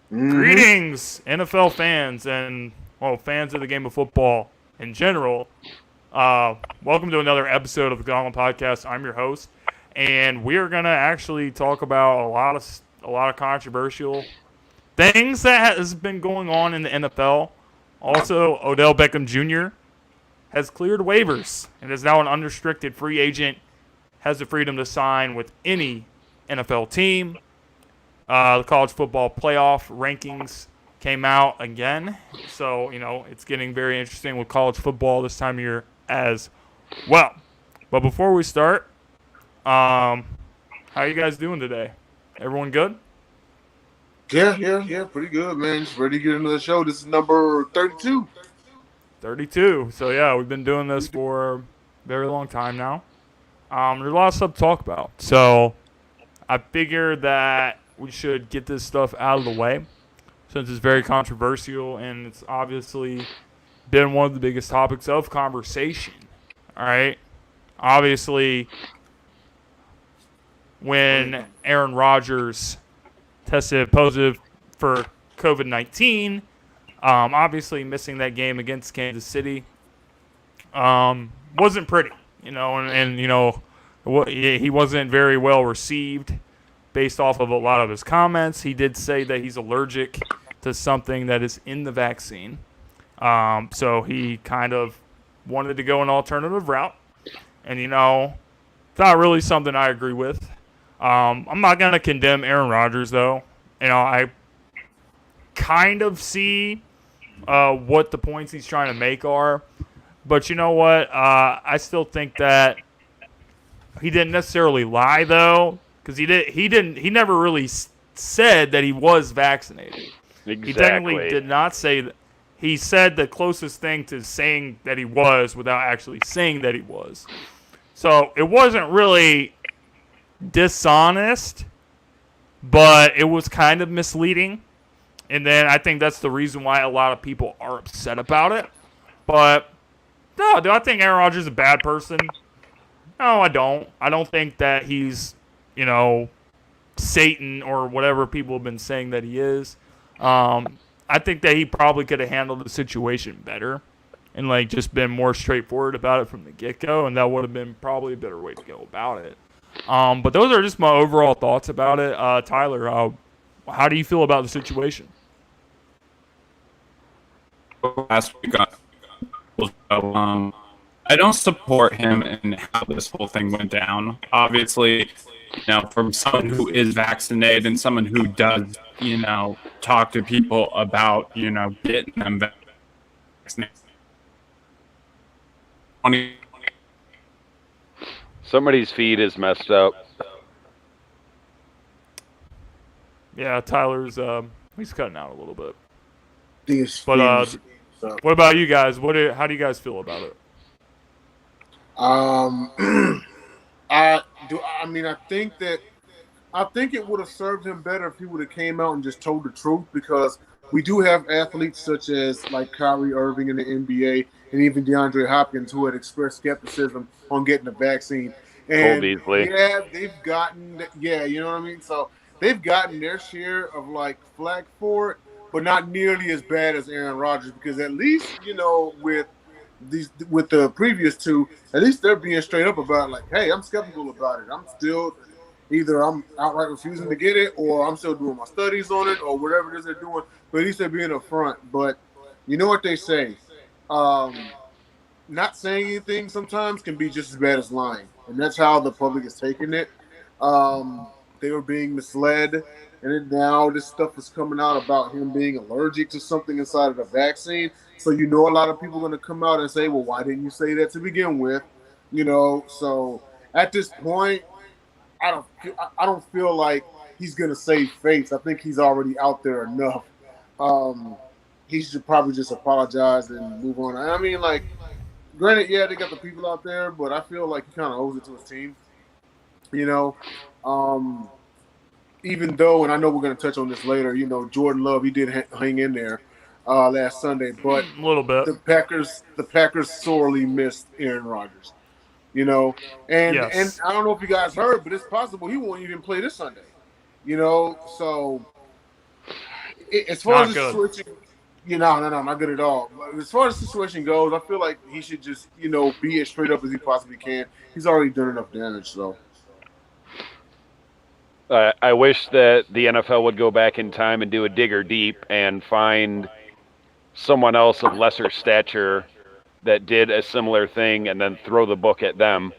Greetings, NFL fans and fans of the game of football in general. Welcome to another episode of the Gauntlet podcast. I'm your host, and we are gonna actually talk about a lot of controversial things that has been going on in the NFL. Also, Odell Beckham Jr. has cleared waivers and is now an unrestricted free agent. Has the freedom to sign with any NFL team. The college football playoff rankings came out again. So, it's getting very interesting with college football this time of year as well. But before we start, how are you guys doing today? Everyone good? Yeah. Pretty good, man. Just ready to get into the show. This is number 32. 32. So, yeah, we've been doing this for a very long time now. There's a lot of stuff to talk about. So, I figured that we should get this stuff out of the way since it's very controversial and it's obviously been one of the biggest topics of conversation. All right. Obviously, when Aaron Rodgers tested positive for COVID-19, obviously missing that game against Kansas City wasn't pretty, and he wasn't very well received based off of a lot of his comments. He did say that he's allergic to something that is in the vaccine. So he kind of wanted to go an alternative route. And, it's not really something I agree with. I'm not going to condemn Aaron Rodgers, though. I kind of see what the points he's trying to make are. But you know what? I still think that he didn't necessarily lie, though. Because he never really said that he was vaccinated. Exactly. He technically did not say that. He said the closest thing to saying that he was without actually saying that he was. So it wasn't really dishonest, but it was kind of misleading. And then I think that's the reason why a lot of people are upset about it. But no, do I think Aaron Rodgers is a bad person? No, I don't. I don't think that he's Satan or whatever people have been saying that he is. I think that he probably could have handled the situation better and just been more straightforward about it from the get-go, and that would have been probably a better way to go about it. But those are just my overall thoughts about it. Tyler, how do you feel about the situation? Last week, I don't support him in how this whole thing went down. Obviously, from someone who is vaccinated and someone who does, talk to people about, getting them vaccinated. Somebody's feed is messed up. Yeah, Tyler's he's cutting out a little bit. But what about you guys? How do you guys feel about it? I think it would have served him better if he would have came out and just told the truth, because we do have athletes such as Kyrie Irving in the NBA and even DeAndre Hopkins who had expressed skepticism on getting the vaccine. And yeah, they've gotten you know what I mean? So they've gotten their share of flack for it, but not nearly as bad as Aaron Rodgers, because at least, with the previous two, at least they're being straight up about it, hey, I'm skeptical about it. I'm still either I'm outright refusing to get it, or I'm still doing my studies on it, or whatever it is they're doing. But at least they're being upfront. But you know what they say? Not saying anything sometimes can be just as bad as lying, and that's how the public is taking it. They were being misled, and then now this stuff is coming out about him being allergic to something inside of the vaccine. So a lot of people are going to come out and say, well, why didn't you say that to begin with? So at this point, I don't feel like he's going to save face. I think he's already out there enough. He should probably just apologize and move on. I mean, granted, yeah, they got the people out there, but I feel like he kind of owes it to his team. Even though, and I know we're going to touch on this later, Jordan Love, he did hang in there last Sunday, but a little bit. The Packers sorely missed Aaron Rodgers. And I don't know if you guys heard, but it's possible he won't even play this Sunday. So as far as the Not good. situation, not good at all. But as far as the situation goes, I feel like he should just, be as straight up as he possibly can. He's already done enough damage, so. I wish that the NFL would go back in time and do a digger deep and find someone else of lesser stature that did a similar thing and then throw the book at them.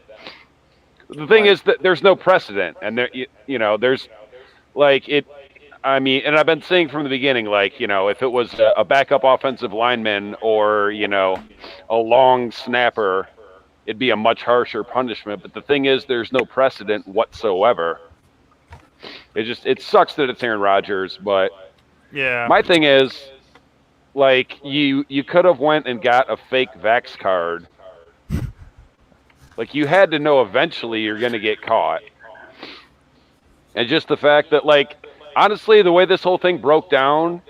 The thing is that there's no precedent, and there's like it. I mean, and I've been saying from the beginning, like, if it was a backup offensive lineman or, a long snapper, it'd be a much harsher punishment. But the thing is, there's no precedent whatsoever. It sucks that it's Aaron Rodgers, but Yeah. my thing is, like, you could have went and got a fake Vax card. Like, you had to know eventually you're going to get caught. And just the fact that, like, honestly, the way this whole thing broke down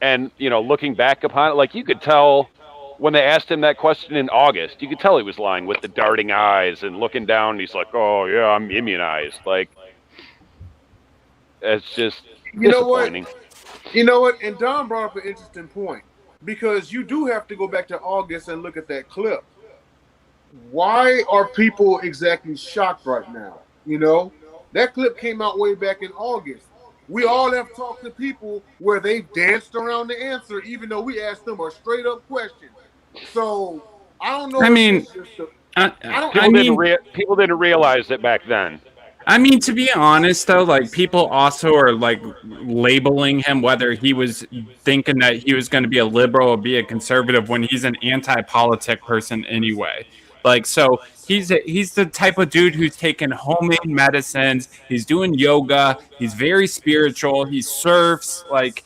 and, looking back upon it, like, you could tell when they asked him that question in August, you could tell he was lying with the darting eyes and looking down. And he's like, oh, yeah, I'm immunized. Like, it's just disappointing. You know what? And Don brought up an interesting point, because you do have to go back to August and look at that clip. Why are people exactly shocked right now? That clip came out way back in August. We all have talked to people where they danced around the answer, even though we asked them a straight up question. So I don't know. I mean, People didn't realize it back then. I mean, to be honest, though, like, people also are, like, labeling him, whether he was thinking that he was going to be a liberal or be a conservative, when he's an anti-politic person anyway. Like, so he's the type of dude who's taking homemade medicines. He's doing yoga. He's very spiritual. He surfs. Like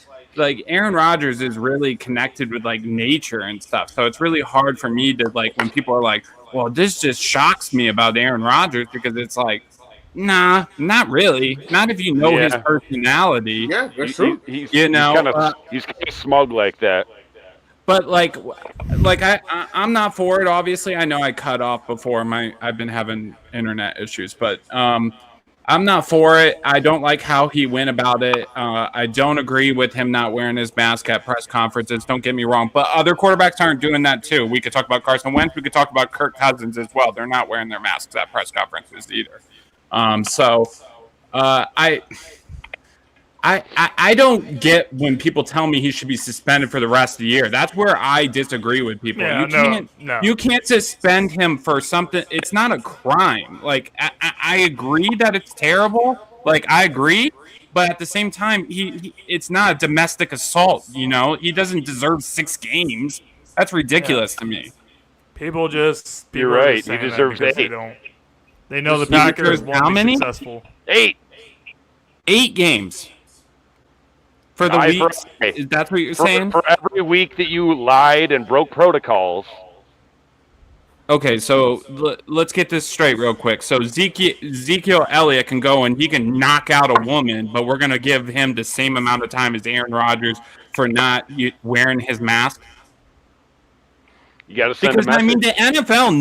Aaron Rodgers is really connected with, like, nature and stuff. So it's really hard for me to, like, when people are like, well, this just shocks me about Aaron Rodgers, because it's like, nah, not really. Not if you know his personality. Yeah, that's true. He's kind of smug like that. But I'm not for it. Obviously, I know I cut off before. I've been having internet issues, but I'm not for it. I don't like how he went about it. I don't agree with him not wearing his mask at press conferences. Don't get me wrong, but other quarterbacks aren't doing that too. We could talk about Carson Wentz. We could talk about Kirk Cousins as well. They're not wearing their masks at press conferences either. I don't get when people tell me he should be suspended for the rest of the year. That's where I disagree with people. Yeah, You can't suspend him for something. It's not a crime. Like, I agree that it's terrible. Like, I agree. But at the same time, it's not a domestic assault, He doesn't deserve 6 games. That's ridiculous to me. You're right. He deserves 8. They know the Packers won't be successful. 8 games. For the week, that's what you're saying? For every week that you lied and broke protocols. Okay, so let's get this straight real quick. So Ezekiel Elliott can go and he can knock out a woman, but we're going to give him the same amount of time as Aaron Rodgers for not wearing his mask? You got to send a message. I mean, the NFL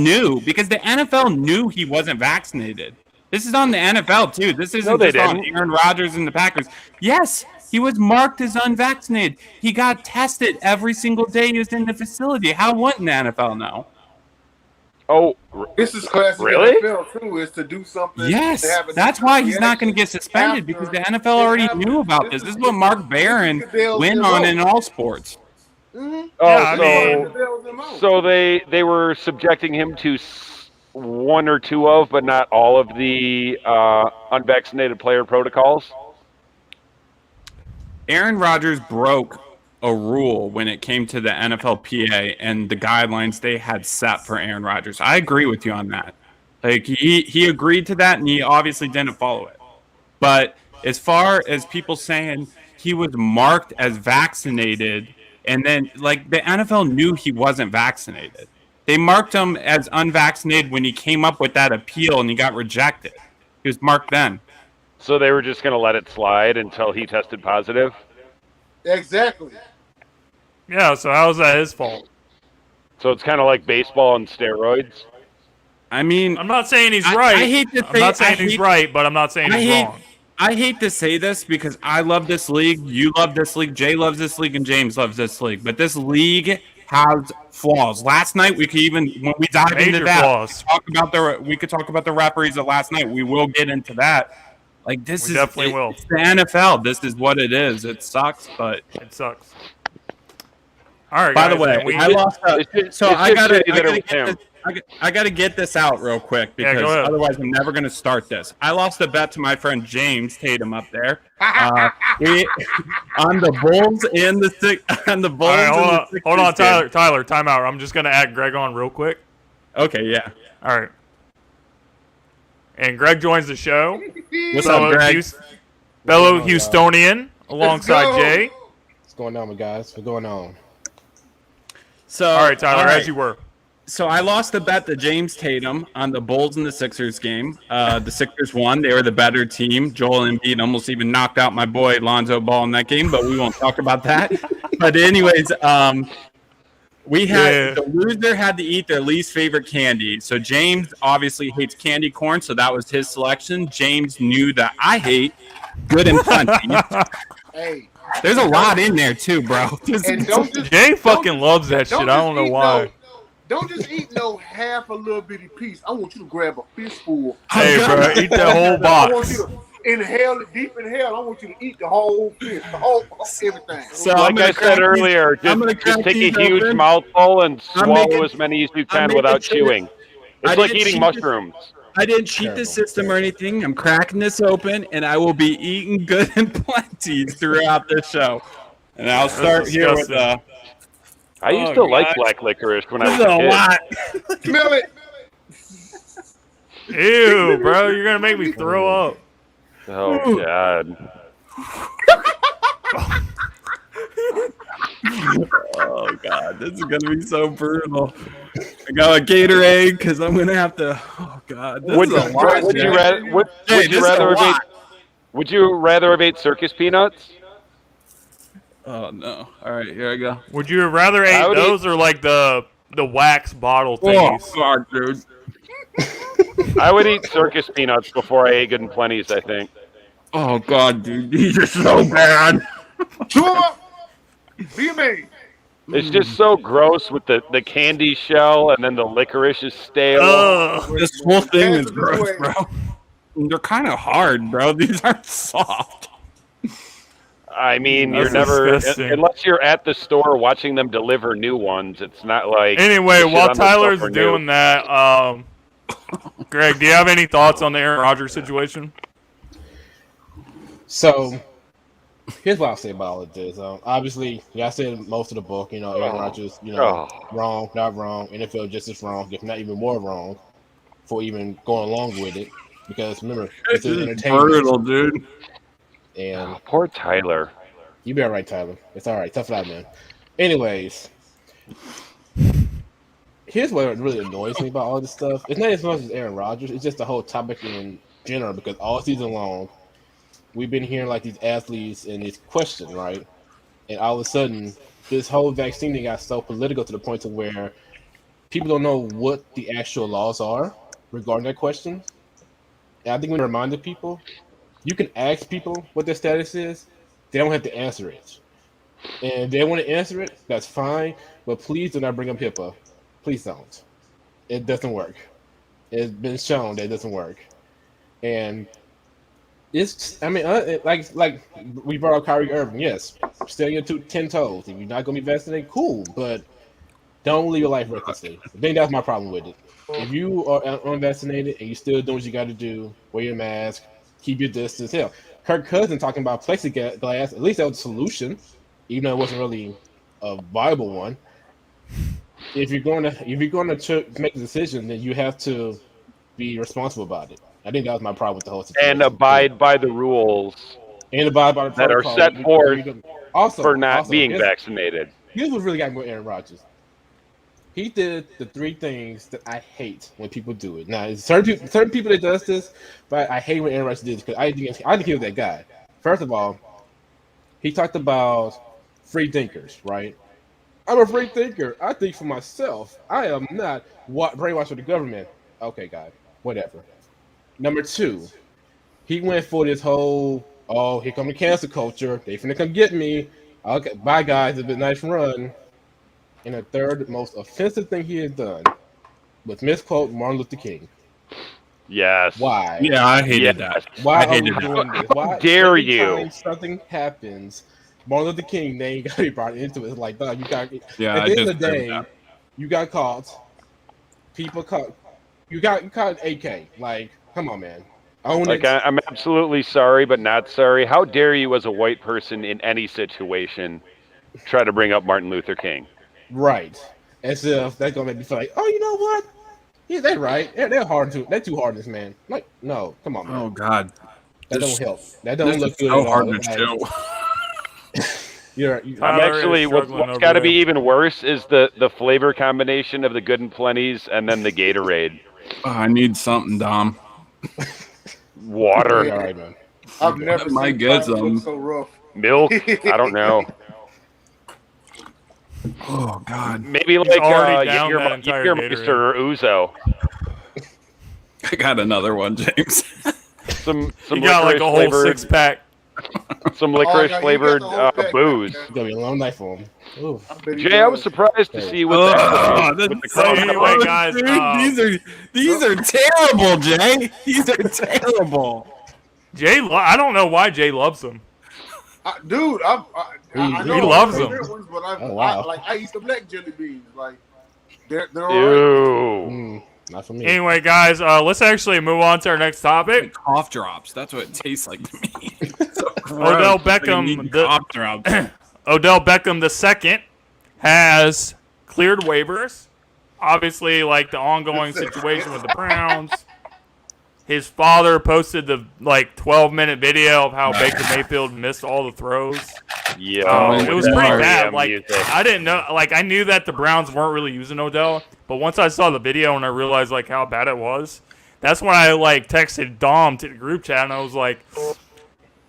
knew he wasn't vaccinated. This is on the NFL, too. This isn't just on Aaron Rodgers and the Packers. Yes, he was marked as unvaccinated. He got tested every single day he was in the facility. How wouldn't the NFL know? Oh, this is classic really? NFL, too, is to do something. Yes, that's why he's not going to get suspended, because the NFL already knew about this. This is what Mark Barron went on in all sports. Mm-hmm. Oh, so they were subjecting him to 1 or 2 of, but not all of the unvaccinated player protocols? Aaron Rodgers broke a rule when it came to the NFLPA and the guidelines they had set for Aaron Rodgers. I agree with you on that. Like, he agreed to that, and he obviously didn't follow it. But as far as people saying he was marked as vaccinated, and then, like, the NFL knew he wasn't vaccinated. They marked him as unvaccinated when he came up with that appeal and he got rejected. He was marked then. So they were just going to let it slide until he tested positive? Exactly. Yeah, so how is that his fault? So it's kind of like baseball and steroids? I mean, I'm not saying he's right. I hate to say, I'm not saying he's right, but I'm not saying he's wrong. I hate to say this because I love this league. You love this league. Jay loves this league, and James loves this league. But this league has flaws. Last night, we could even when we dive into Major that, flaws. we could talk about the referees of last night. We will get into that. Like this We is definitely will. It's the NFL. This is what it is. It sucks, but It sucks. All right. by guys, the way, then we- I lost. I gotta get this out real quick Yeah, because go ahead. otherwise I'm never gonna start this. I lost a bet to my friend James Tatum up there. We on the Bulls and the Bulls. All right, and the hold on, Sixers game. Tyler, time out. I'm just gonna add Greg on real quick. Okay, yeah. All right. And Greg joins the show. What's up, Greg? Fellow What's going on, Houstonian alongside go. Jay. What's going on, guys? What's going on? So, All right, Tyler, all right. as you were. So I lost a bet to James Tatum on the Bulls and the Sixers game. The Sixers won. They were the better team. Joel Embiid almost even knocked out my boy Lonzo Ball in that game, but we won't talk about that. But anyways, we had the loser had to eat their least favorite candy. So James obviously hates candy corn, so that was his selection. James knew that I hate good and plenty. Hey, There's a lot in there too, bro. and don't just Jay fucking loves that shit. I don't know eat why. Don't just eat no half a little bitty piece. I want you to grab a fistful. Hey, bro, eat that whole I want box. you to inhale it deep inhale. I want you to eat the whole fist, the whole everything. So Like I said earlier, I'm gonna just crack take these a huge open. mouthful and I'm swallow making- as many as you I'm can making without sure chewing. I It's like didn't eating cheat this- mushrooms. I didn't cheat the Terrible. system or anything. I'm cracking this open, and I will be eating good and plenty throughout this show. And I'll start here with disgusting. I used Oh, to like God. black licorice when I this was is a a kid. lot. Smell it. Ew, bro, you're gonna make me throw up. Oh God. Oh God, this is gonna be so brutal. I got a Gatorade because I'm gonna have to. Oh God, this Would, is a lot. would you man. rather? Hey, Would this you is a rather have lot. ate? Would you rather have ate circus peanuts? Oh no! All right, here I go. Would you rather I eat would those or like the wax bottle Oh thingies? God, dude. I would eat circus peanuts before I ate Good and Plenty's, I think. Oh God, dude, these are so bad. Chew 'em up. Be me. It's just so gross with the candy shell and then the licorice is stale. Ugh. This whole thing is Pass it gross, away. bro. They're kind of hard, bro. These aren't soft. I mean, That's you're never disgusting. unless you're at the store watching them deliver new ones. It's not like Anyway, the shit while on the shelf Tyler's are new. doing that, Greg, do you have any thoughts on the Aaron Rodgers situation? So, here's what I'll say about all of this. Obviously, I said most of the book. Aaron Rodgers, wrong, not wrong. NFL just as wrong, if not even more wrong, for even going along with it. Because remember, This this is is entertainment. brutal, dude. And Poor Tyler. you be all right, Tyler. It's all right. Tough it out, man. Anyways, here's what really annoys me about all this stuff. It's not as much as Aaron Rodgers. It's just the whole topic in general. Because all season long, we've been hearing like these athletes and these questions, right? And all of a sudden, this whole vaccine thing got so political to the point to where people don't know what the actual laws are regarding that question. And I think we reminded people, you can ask people what their status is. They don't have to answer it. And if they want to answer it, that's fine. But please do not bring up HIPAA. Please don't. It doesn't work. It's been shown that it doesn't work. And it's, I mean, like we brought up Kyrie Irving. Yes, stay on your 10 toes. If you're not going to be vaccinated, cool. But don't live your life recklessly. I think that's my problem with it. If you are unvaccinated and you still doing what you got to do, wear your mask, keep your distance. Hell, Kirk Cousins talking about plexiglass. At least that was a solution, even though it wasn't really a viable one. If you're going to make a decision, then you have to be responsible about it. I think that was my problem with the whole situation. And abide by the rules And abide by the that are protocol. set forth Also, for not being vaccinated. Here's what really got me with Aaron Rodgers. He did the three things that I hate when people do it. Now, it's certain people that does this, but I hate when Aaron Rodgers did this because I think he was that guy. First of all, he talked about free thinkers, right? I'm a free thinker. I think for myself. I am not brainwashed with the government. Okay, guy, whatever. Number two, he went for this whole, oh, here come the cancel culture. They finna come get me. Okay, bye, guys. It's been a nice run. And the third most offensive thing he has done was misquote Martin Luther King. Yes. Why? Yeah, I hated that. Why I are hated you that. doing this? How Why dare every you? time something happens, Martin Luther King name got to be brought into it. It's like, no, you got. Yeah, At I the end of the disagree with day, that. you got caught. People caught. You caught AK. Like, come on, man. Own Like, it. I'm absolutely sorry, but not sorry. How dare you, as a white person in any situation, try to bring up Martin Luther King? Right. As if that's gonna make me feel like, oh, you know what? Yeah, they're right. They're hard to. They're too hard on this man. Like, no, come on, man. Oh God, That this- don't help. That don't this look is good so at hard all. to Like, chew. you're I'm Tyler is actually what's struggling over got to be there. even worse is the flavor combination of the Good and Plenty's and then the Gatorade. Oh, I need something, Dom. Water, all right, man. I've never That might seen get Tyler some. look so rough. milk. I don't know. Oh God, Maybe He's like already down that entire Jägermeister or Ouzo. I got another one, James. Some You got like a whole flavored, 6-pack. some Oh, licorice no, you got flavored the whole pack, booze. man. It's gonna be a long night for him. Ooh. I bet he Jay, I does. was surprised to see with Oh, the that's So crowd anyway, play. guys, these are terrible, Jay. These are terrible. I don't know why Jay loves them. Dude, I know He loves the them. favorite ones, but Oh, wow. I eat the black jelly beans. Like they're all right. Ew. Not for me. Anyway, guys, let's actually move on to our next topic. Cough drops. That's what it tastes like to me. So Odell gross. Like Beckham, you need the- cough drops. Odell Beckham II has cleared waivers. Obviously, like the ongoing situation with the Browns. His father posted the 12-minute video of how Baker Mayfield missed all the throws. Yo, It was with pretty the bad. REM Like music. I didn't know. Like I knew that the Browns weren't really using Odell, but once I saw the video and I realized like how bad it was, that's when I texted Dom to the group chat and I was like,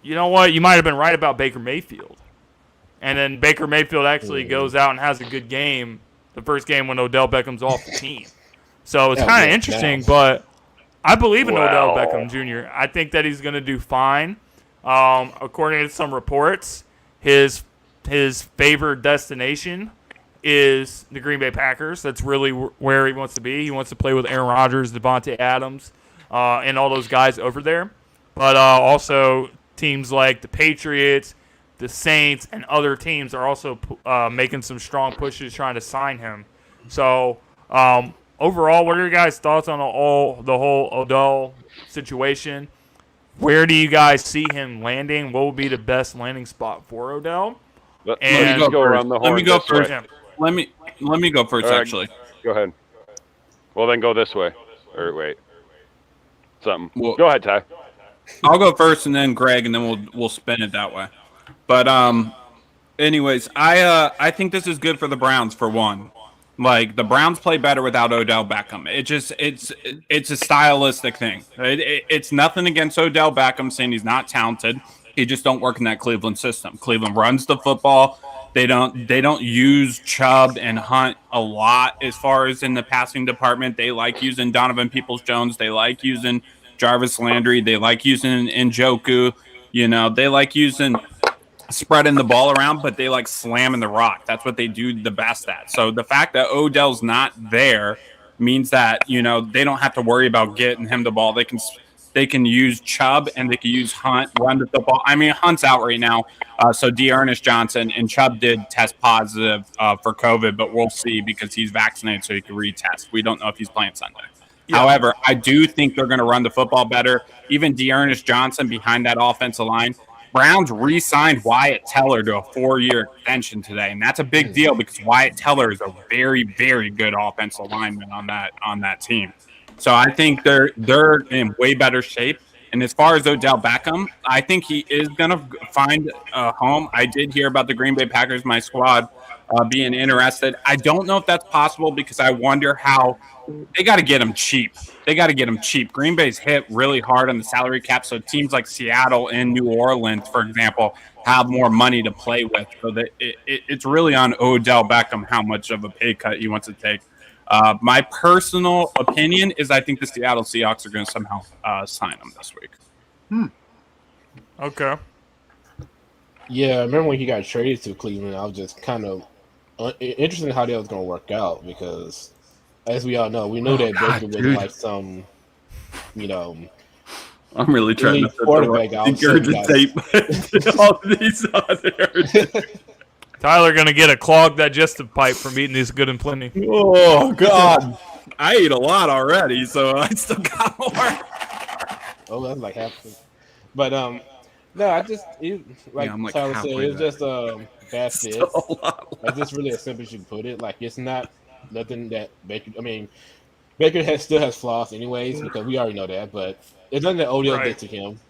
you know what? You might have been right about Baker Mayfield. And then Baker Mayfield actually goes out and has a good game, the first game when Odell Beckham's off the team. So it's Yeah, kind of yeah, interesting, yeah. but I believe in Odell Wow. Beckham Jr. I think that he's going to do fine. According to some reports, his favored destination is the Green Bay Packers. That's really where he wants to be. He wants to play with Aaron Rodgers, Devontae Adams, and all those guys over there. But also teams like the Patriots, the Saints, and other teams are also making some strong pushes trying to sign him. So overall, what are your guys' thoughts on the whole Odell situation? Where do you guys see him landing? What will be the best landing spot for Odell? Let And- me go around the horn. Let me go this way. first. Let me go first. Actually, Go ahead. Well, then go this way. Or wait. Something. Well- Go ahead, Ty. I'll go first, and then Greg, and then we'll spin it that way. But anyways, I think this is good for the Browns for one. Like the Browns play better without Odell Beckham. It's a stylistic thing. It's nothing against Odell Beckham saying he's not talented. He just don't work in that Cleveland system. Cleveland runs the football. They don't use Chubb and Hunt a lot as far as in the passing department. They like using Donovan Peoples-Jones. They like using Jarvis Landry. They like using Njoku. You know, they like using spreading the ball around, but they like slamming the rock. That's what they do the best at. So the fact that Odell's not there means that, you know, they don't have to worry about getting him the ball. They can use Chubb and they can use Hunt, run the football. I mean, Hunt's out right now. So D'Ernest Johnson and Chubb did test positive for COVID, but we'll see because he's vaccinated so he can retest. We don't know if he's playing Sunday. Yeah. However, I do think they're going to run the football better. Even D'Ernest Johnson behind that offensive line. Browns re-signed Wyatt Teller to a 4-year extension today, and that's a big deal because Wyatt Teller is a very, very good offensive lineman on that team. So I think they're in way better shape. And as far as Odell Beckham, I think he is going to find a home. I did hear about the Green Bay Packers, my squad, being interested. I don't know if that's possible because I wonder how they got to get him cheap. Green Bay's hit really hard on the salary cap, so teams like Seattle and New Orleans, for example, have more money to play with. So that it's really on Odell Beckham how much of a pay cut he wants to take. My personal opinion is I think the Seattle Seahawks are going to somehow sign him this week. Okay. Yeah, I remember when he got traded to Cleveland. I was just kind of interested in how that was going to work out because, as we all know, we knew that Baker wasn't dude. like some, you know, I'm really trying to elite put the quarterback. All of a sudden, regurgitate all these other. Tyler gonna get a clogged digestive pipe from eating these good and plenty. Oh God, I ate a lot already, so I still got more. Oh, that's like half. But no, like I'm like Tyler said, halfway it's there. just bad Still fits. a lot That's just really as simple as you can put it. Like it's not nothing that Baker. I mean, Baker still has flaws, anyways, because we already know that. But it's nothing that Odell did to him.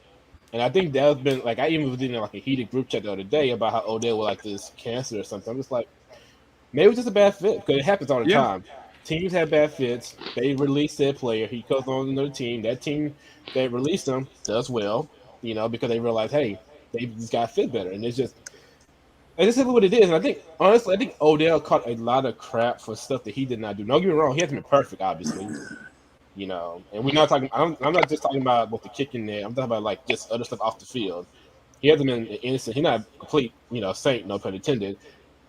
And I think that's been like I even was in like a heated group chat the other day about how Odell was like this cancer or something. I'm just like, maybe it's just a bad fit because it happens all the time. Teams have bad fits. They release their player. He goes on to another team. That team that released him does well, because they realize, hey, they just got to fit better. And it's just what it is. And I think honestly, Odell caught a lot of crap for stuff that he did not do. Don't get me wrong, he hasn't been perfect, obviously. And we're not talking. I'm not just talking about what the kick in there. I'm talking about like just other stuff off the field. He hasn't been innocent. He's not a complete, saint, no pun intended.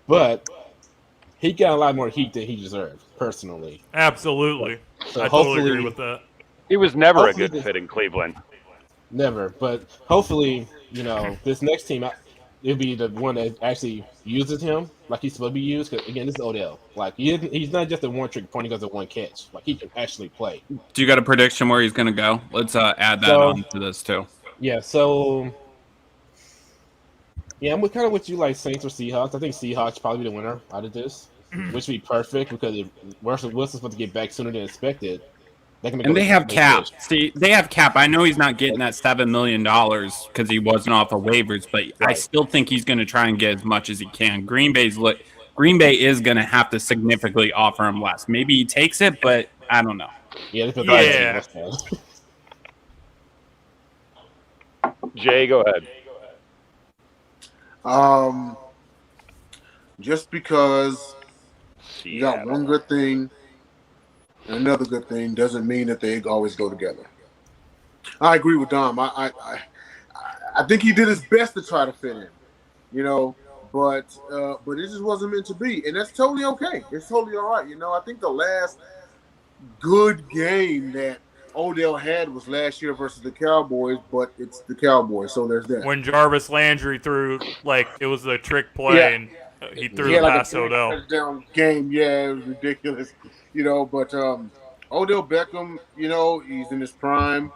But he got a lot more heat than he deserved, personally. Absolutely, So I totally agree with that. He was never a good fit in Cleveland. Never, but hopefully, this next team, it'll be the one that actually uses him like he's supposed to be used. Because again, this is Odell. Like he's not just a one-trick pony because of one catch. Like he can actually play. Do you got a prediction where he's going to go? Let's add that on to this too. Yeah. So yeah, I'm kind of with you, like Saints or Seahawks. I think Seahawks probably be the winner out of this, which would be perfect because if Russell Wilson's supposed to get back sooner than expected. They have cap. See, they have cap. I know he's not getting that $7 million because he wasn't off of waivers, but right. I still think he's going to try and get as much as he can. Green Bay is going to have to significantly offer him less. Maybe he takes it, but I don't know. Yeah. Jay, go ahead. Just because you got one good thing and another good thing doesn't mean that they always go together. I agree with Dom. I think he did his best to try to fit in, but it just wasn't meant to be, and that's totally okay. It's totally all right. I think the last good game that Odell had was last year versus the Cowboys, but it's the Cowboys, so there's that. When Jarvis Landry threw, it was a trick play, and he threw the pass to Odell. Touchdown game, yeah, it was ridiculous. But Odell Beckham, he's in his prime.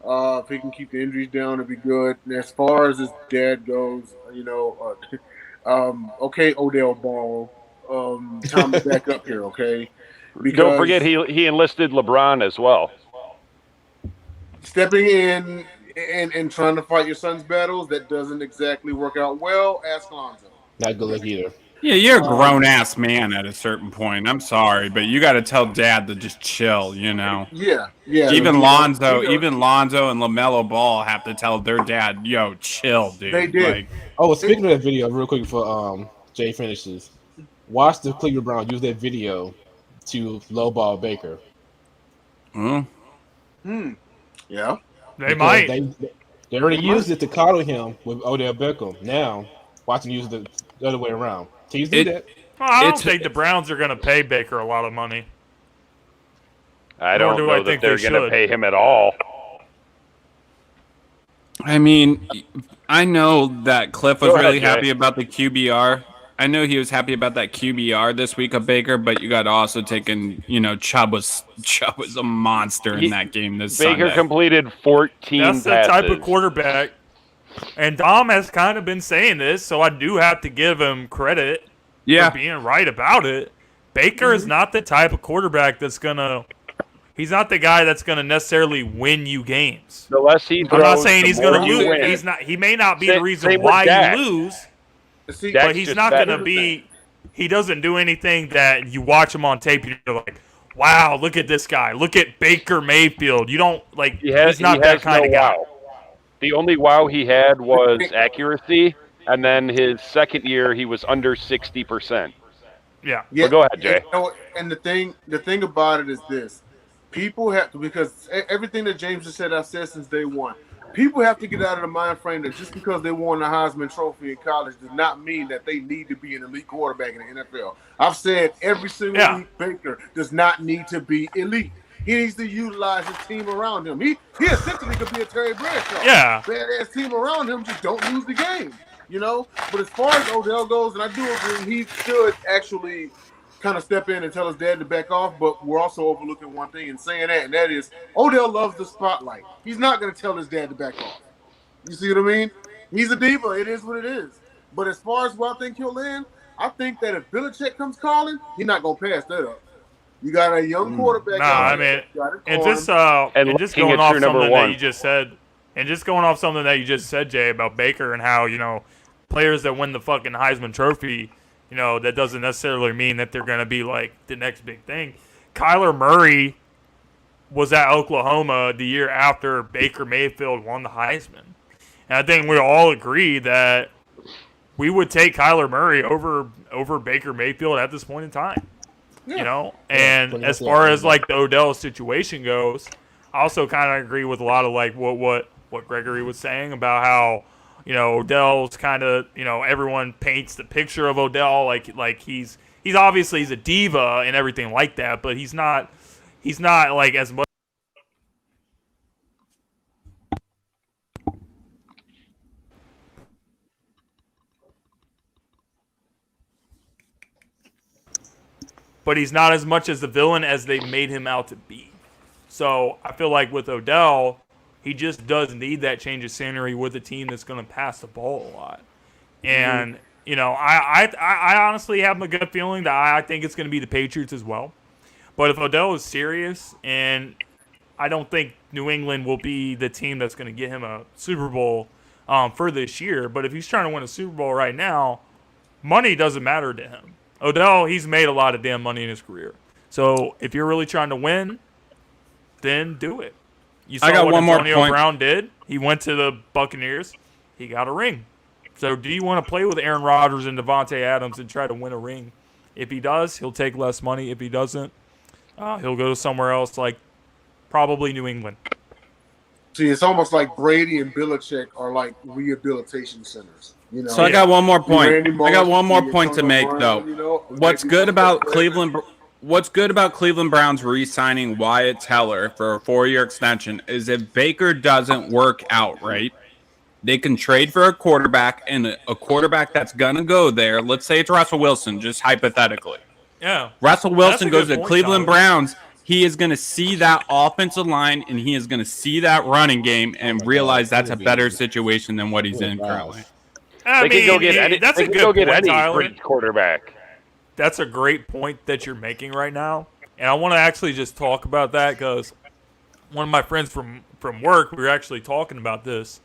If he can keep the injuries down, it'd be good. And as far as his dad goes, okay, Odell Ball, time to back up here, okay? Because don't forget he enlisted LeBron as well. Stepping in and trying to fight your son's battles, that doesn't exactly work out well. Ask Lonzo. Not good luck either. Yeah, you're a grown-ass man at a certain point. I'm sorry, but you got to tell Dad to just chill, Yeah. Even Lonzo and LaMelo Ball have to tell their dad, yo, chill, dude. They did. Speaking of that video, real quick before Jay finishes, watch the Cleveland Browns use that video to lowball Baker. Yeah. They might. They already used it to coddle him with Odell Beckham. Now, watch him use it the other way around. Teams do that. Well, I don't think the Browns are going to pay Baker a lot of money. I don't know that they're going to pay him at all. I mean, I know that Cliff was really happy about the QBR. I know he was happy about that QBR this week of Baker, but you got to also take in, Chubb was a monster in that game this Sunday. Baker completed 14 passes. That's the type of quarterback. And Dom has kind of been saying this, so I do have to give him credit for being right about it. Baker is not the type of quarterback that's going to – he's not the guy that's going to necessarily win you games. The less he throws, I'm not saying he's going to lose. He's not. He may not be the reason why you lose, but he's not going to be – he doesn't do anything that you watch him on tape and you're like, wow, look at this guy. Look at Baker Mayfield. You don't – he's not that kind of guy. Wow. The only wow he had was accuracy, and then his second year he was under 60%. Yeah. But go ahead, Jay. And the thing about it is this: people have to, because everything that James has said, I've said since day one. people have to get out of the mind frame that just because they won the Heisman Trophy in college does not mean that they need to be an elite quarterback in the NFL. I've said every single week, Baker does not need to be elite. He needs to utilize his team around him. He essentially could be a Terry Bradshaw. Yeah. Badass team around him, just don't lose the game. But as far as Odell goes, and I do agree, he should actually kind of step in and tell his dad to back off, but we're also overlooking one thing in saying that, and that is Odell loves the spotlight. He's not going to tell his dad to back off. You see what I mean? He's a diva. It is what it is. But as far as where I think he'll land, I think that if Belichick comes calling, he's not going to pass that up. You got a young quarterback. And just going off something that you just said, Jay, about Baker and how, players that win the fucking Heisman Trophy, that doesn't necessarily mean that they're going to be like the next big thing. Kyler Murray was at Oklahoma the year after Baker Mayfield won the Heisman. And I think we all agree that we would take Kyler Murray over Baker Mayfield at this point in time. And as far as like the Odell situation goes, I also kind of agree with a lot of like what Gregory was saying about how Odell's kind of everyone paints the picture of Odell like he's obviously he's a diva and everything like that, but he's not like as much. But he's not as much as the villain as they made him out to be. So I feel like with Odell, he just does need that change of scenery with a team that's going to pass the ball a lot. And, I honestly have a good feeling that I think it's going to be the Patriots as well. But if Odell is serious, and I don't think New England will be the team that's going to get him a Super Bowl for this year. But if he's trying to win a Super Bowl right now, money doesn't matter to him. Odell, he's made a lot of damn money in his career. So if you're really trying to win, then do it. You saw what Antonio Brown did. He went to the Buccaneers. He got a ring. So do you want to play with Aaron Rodgers and Devontae Adams and try to win a ring? If he does, he'll take less money. If he doesn't, he'll go somewhere else, like probably New England. See, it's almost like Brady and Belichick are like rehabilitation centers. So I got one more point. I got one more point to make, though. What's good about Cleveland Browns re-signing Wyatt Teller for a 4-year extension is if Baker doesn't work out right, they can trade for a quarterback, and a quarterback that's going to go there. Let's say it's Russell Wilson, just hypothetically. Yeah. Russell Wilson goes to Cleveland Browns. He is going to see that offensive line, and he is going to see that running game and realize that's a better situation than what he's in currently. They could go get any quarterback. That's a great point that you're making right now. And I want to actually just talk about that because one of my friends from work, we were actually talking about this.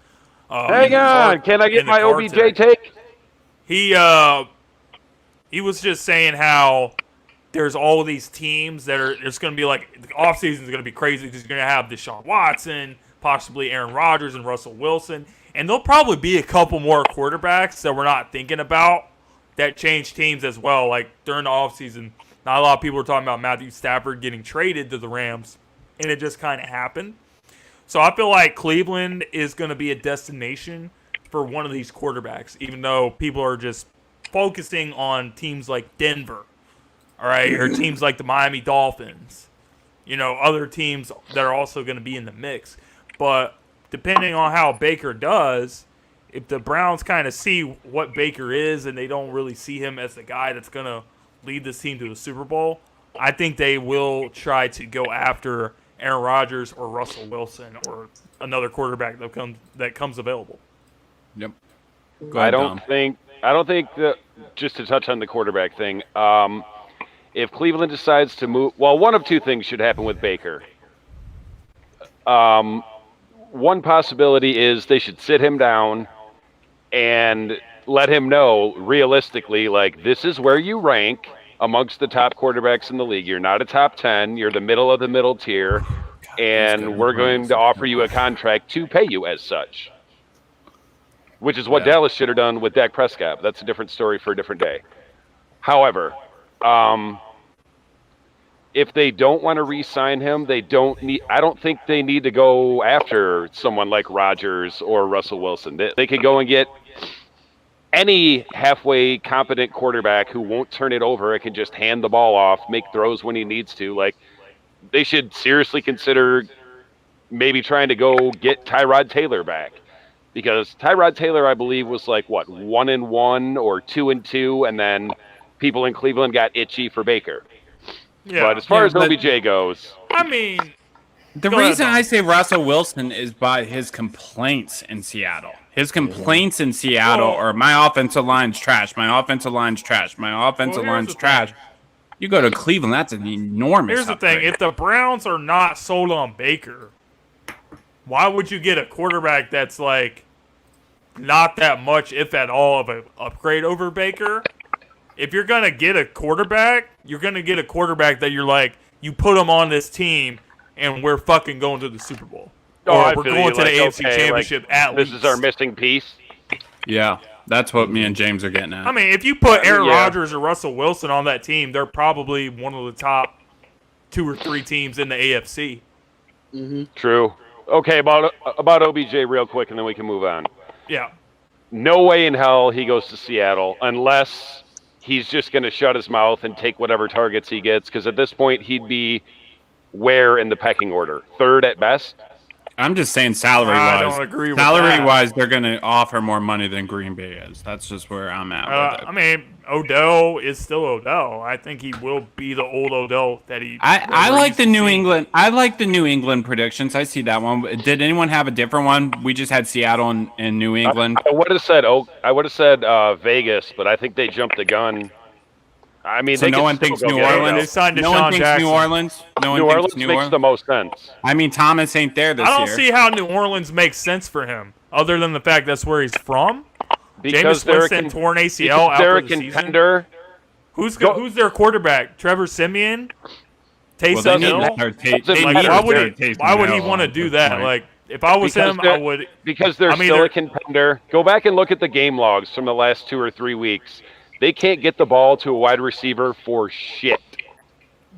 Hang on. Can I get my OBJ take? He was just saying how there's all these teams that are – it's going to be like – the offseason is going to be crazy because you're going to have Deshaun Watson, possibly Aaron Rodgers and Russell Wilson. And there'll probably be a couple more quarterbacks that we're not thinking about that change teams as well. Like during the offseason, not a lot of people were talking about Matthew Stafford getting traded to the Rams, and it just kind of happened. So I feel like Cleveland is going to be a destination for one of these quarterbacks, even though people are just focusing on teams like Denver, all right, or teams like the Miami Dolphins, other teams that are also going to be in the mix. But depending on how Baker does, if the Browns kind of see what Baker is and they don't really see him as the guy that's going to lead this team to the Super Bowl, I think they will try to go after Aaron Rodgers or Russell Wilson or another quarterback that comes available. Yep. I don't think that, just to touch on the quarterback thing, if Cleveland decides to move, well, one of two things should happen with Baker. One possibility is they should sit him down and let him know realistically, like, this is where you rank amongst the top quarterbacks in the league. You're not a top 10. You're the middle of the middle tier, and we're going to offer you a contract to pay you as such, which is what Dallas should have done with Dak Prescott. That's a different story for a different day. However, if they don't want to re-sign him, they don't need. I don't think they need to go after someone like Rodgers or Russell Wilson. They could go and get any halfway competent quarterback who won't turn it over and can just hand the ball off, make throws when he needs to. Like, they should seriously consider maybe trying to go get Tyrod Taylor back, because Tyrod Taylor, I believe, was like 1-1 or 2-2, and then people in Cleveland got itchy for Baker. Yeah. But as far as OBJ goes, I mean, the reason I say Russell Wilson is by his complaints in Seattle. His complaints in Seattle are, my offensive line's trash, my offensive line's trash, my offensive line's trash. You go to Cleveland, that's an enormous Here's the upgrade. thing. If the Browns are not sold on Baker, why would you get a quarterback that's like not that much, if at all, of an upgrade over Baker? If you're going to get a quarterback, you're going to get a quarterback that you're like, you put him on this team and we're fucking going to the Super Bowl. Or we're going to the AFC Championship at least. This is our missing piece. Yeah, that's what me and James are getting at. I mean, if you put Aaron Rodgers or Russell Wilson on that team, they're probably one of the top 2 or 3 teams in the AFC. Mm-hmm. True. Okay, about OBJ real quick, and then we can move on. Yeah. No way in hell he goes to Seattle unless he's just going to shut his mouth and take whatever targets he gets, because at this point he'd be where in the pecking order? 3rd at best? I'm just saying salary-wise. I don't agree with Salary-wise, they're going to offer more money than Green Bay is. That's just where I'm at with it. I mean, Odell is still Odell. I think he will be the old Odell that he. I like the New England. I like the New England predictions. I see that one. Did anyone have a different one? We just had Seattle and New England. I would have said Vegas, but I think they jumped the gun. I mean, so no one thinks New Orleans. They signed No one thinks Jackson. New Orleans. No one New thinks Orleans New makes Orleans. the most sense. I mean, Thomas ain't there this year. I don't see how New Orleans makes sense for him, other than the fact that's where he's from. Because Jameis Winston torn ACL out for the contender. Season. Who's their quarterback? Trevor Siemian? Taysom Hill? Why would he want to do that? Like, if I was him, I would. Because they're still a contender. Go back and look at the game logs from the last 2 or 3 weeks. They can't get the ball to a wide receiver for shit.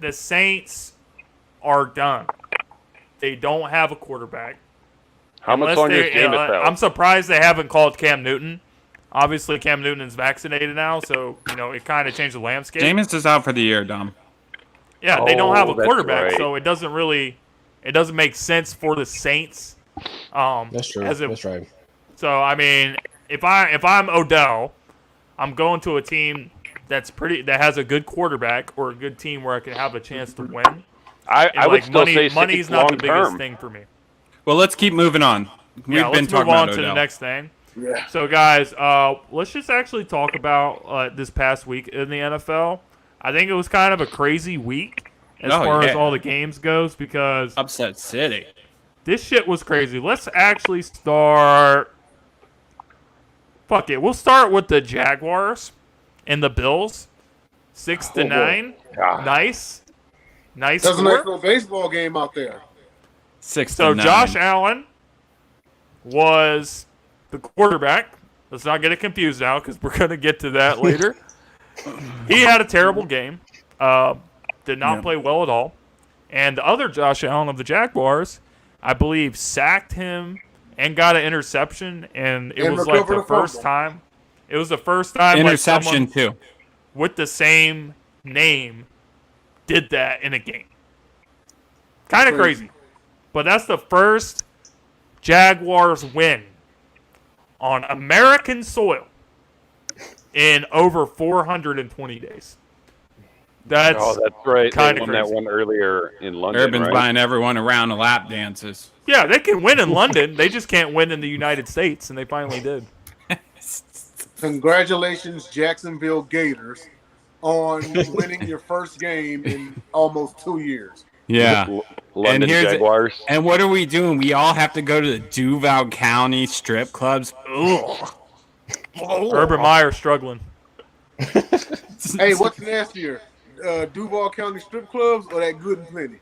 The Saints are done. They don't have a quarterback. How much longer is Jameis out? I'm surprised they haven't called Cam Newton. Obviously, Cam Newton is vaccinated now, so it kind of changed the landscape. Jameis is out for the year, Dom. Yeah, they don't have a quarterback, right. so it doesn't make sense for the Saints. That's true. That's right. So I mean, if I'm Odell, I'm going to a team that has a good quarterback or a good team where I can have a chance to win. I would still say money's not the biggest thing for me. Well, let's keep moving on. Let's move on to the next thing. Yeah. So, guys, let's just actually talk about this past week in the NFL. I think it was kind of a crazy week as far as all the games goes, because Upset City. this shit was crazy. Let's actually start. Fuck it. We'll start with the Jaguars and the Bills. 6-9. Nice. Nice. That's a score. nice little baseball game out there. 6-9. So Josh Allen was the quarterback. Let's not get it confused now, because we're going to get to that later. He had a terrible game. Did not play well at all. And the other Josh Allen of the Jaguars, I believe, sacked him and got an interception. And it was like the first time. It was the first time interception like too with the same name did that in a game. Kind of crazy. But that's the first Jaguars win on American soil in over 420 days. That's right. Kind They of won crazy. that one earlier in London. Urban's right? buying everyone around to lap dances. Yeah, they can win in London. They just can't win in the United States, and they finally did. Congratulations, Jacksonville Gators, on winning your first game in almost 2 years. Yeah. London Jaguars. And what are we doing? We all have to go to the Duval County strip clubs. Ugh. Urban Meyer struggling. Hey, what's nastier? Duval County strip clubs or that Good and Plenty?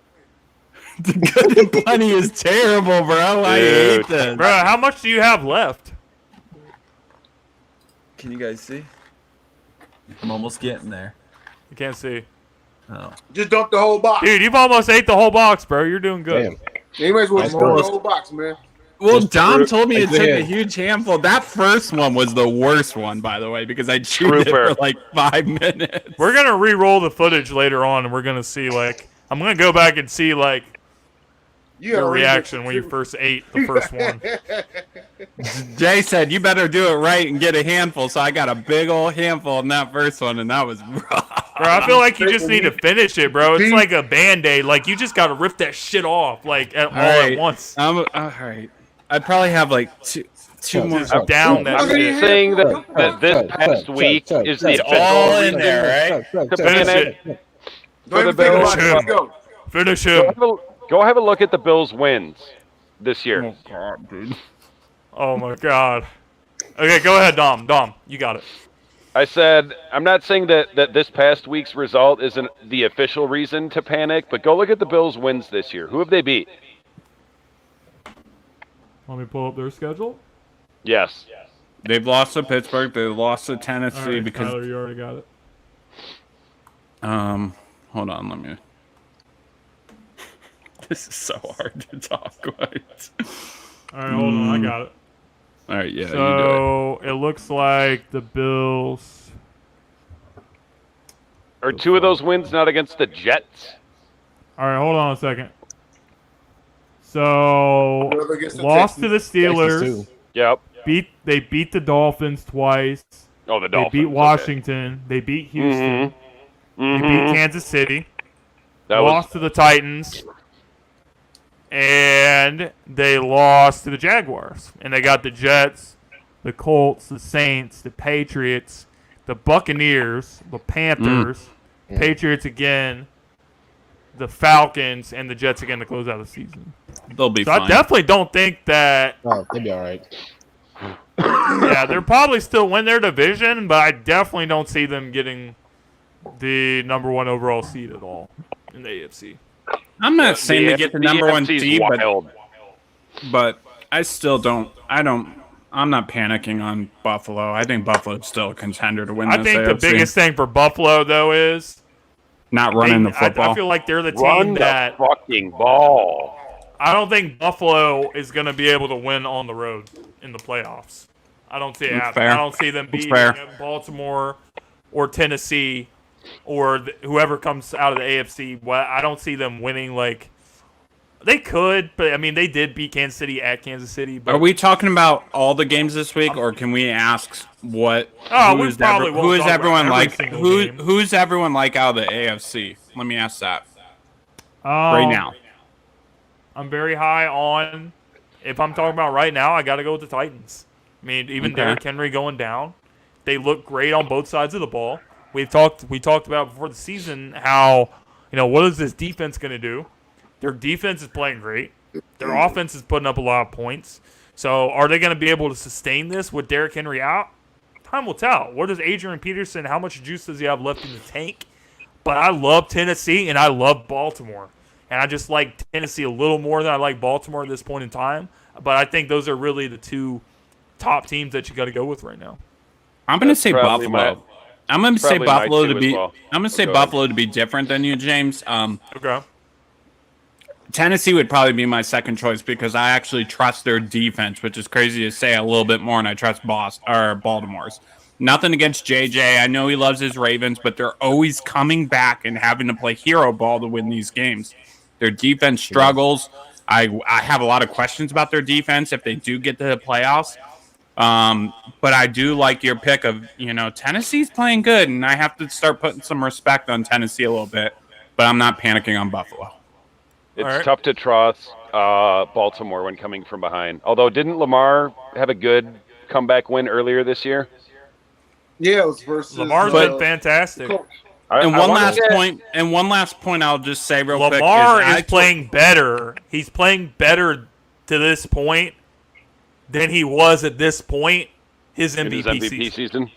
The Good and Plenty is terrible, bro. I hate this. Bro, how much do you have left? Can you guys see? I'm almost getting there. You can't see. Oh. Just dump the whole box. Dude, you've almost ate the whole box, bro. You're doing good. Damn. You might as well just dump the whole box, man. Well, Just Dom for- told me it go took a ahead. huge handful. That first one was the worst one, by the way, because I chewed it Trooper. for like 5 minutes. We're gonna re-roll the footage later on, and we're gonna see I'm gonna go back and see You your gotta reaction when you first ate the first one. Jay said, you better do it right and get a handful. So I got a big old handful in that first one, and that was rough. Bro, I feel like you just need to finish it, bro. It's like a Band-Aid. Like, you just gotta rip that shit off, all at once. All right. I'd probably have like two more. Just down that I'm shit. saying that this past week is the all official in there, right? to Finish panic it. for the Don't even think Bills. about it. Let's go. Finish him. Go have a look at the Bills' wins this year. Oh, God, dude. Oh, my God. Okay, go ahead, Dom. Dom, you got it. I said, I'm not saying that this past week's result isn't the official reason to panic, but go look at the Bills' wins this year. Who have they beat? Let me pull up their schedule. Yes. They've lost to Pittsburgh. They lost to Tennessee All right, because. Tyler, you already got it. Hold on, let me. This is so hard to talk about. All right, hold on. I got it. All right, yeah, you do it. So, it looks like the Bills... Are two of those wins not against the Jets? All right, hold on a second. So, Whoever gets the lost to Texans. the Steelers. Texans, too. Yep. They beat the Dolphins twice. Oh, the They Dolphins. beat okay. Washington. They beat Houston. They beat Kansas City. That Lost was to the Titans. And they lost to the Jaguars. And they got the Jets, the Colts, the Saints, the Patriots, the Buccaneers, the Panthers, Patriots again, the Falcons, and the Jets again to close out the season. They'll be So fine. I definitely don't think that... Oh, they'll be all right. Yeah, they'll probably still win their division, but I definitely don't see them getting the number one overall seed at all in the AFC. I'm not saying to get the number one AFC's seed, wild. but I still don't. I'm not panicking on Buffalo. I think Buffalo's still a contender to win I this think the AFC. biggest thing for Buffalo, though, is Not running the football. I feel like they're the Run team the that fucking ball. I don't think Buffalo is going to be able to win on the road in the playoffs. I don't see it That's happening. fair. I don't see them That's beating fair. Baltimore or Tennessee or whoever comes out of the AFC. Well, I don't see them winning like they could, but I mean they did beat Kansas City at Kansas City. But Are we talking about all the games this week, or can we ask what? Oh, who we is probably won't who is talk about everyone every like? single Who game. who's everyone like out of the AFC? Let me ask that right right now. I'm very high on. If I'm talking about right now, I got to go with the Titans. I mean, even Okay. Derrick Henry going down, they look great on both sides of the ball. We talked about before the season how, what is this defense going to do? Their defense is playing great. Their offense is putting up a lot of points. So are they going to be able to sustain this with Derrick Henry out? Time will tell. What does Adrian Peterson, how much juice does he have left in the tank? But I love Tennessee and I love Baltimore. And I just like Tennessee a little more than I like Baltimore at this point in time. But I think those are really the two top teams that you got to go with right now. I'm going to That's say probably Buffalo. I'm going to say probably my Buffalo two to as be. well. I'm going to say Go ahead. Buffalo to be different than you, James. Okay. Tennessee would probably be my second choice because I actually trust their defense, which is crazy to say a little bit more, and I trust Baltimore's. Nothing against JJ. I know he loves his Ravens, but they're always coming back and having to play hero ball to win these games. Their defense struggles. I have a lot of questions about their defense if they do get to the playoffs. But I do like your pick of, Tennessee's playing good, and I have to start putting some respect on Tennessee a little bit, but I'm not panicking on Buffalo. It's All right. tough to trust Baltimore when coming from behind. Although, didn't Lamar have a good comeback win earlier this year? Yeah, it was versus Lamar's been fantastic. Colts. And I one wanna last get- point. And one last point, I'll just say real quick. Lamar I is playing better. He's playing better to this point than he was at this point. His in his MVP, MVP season.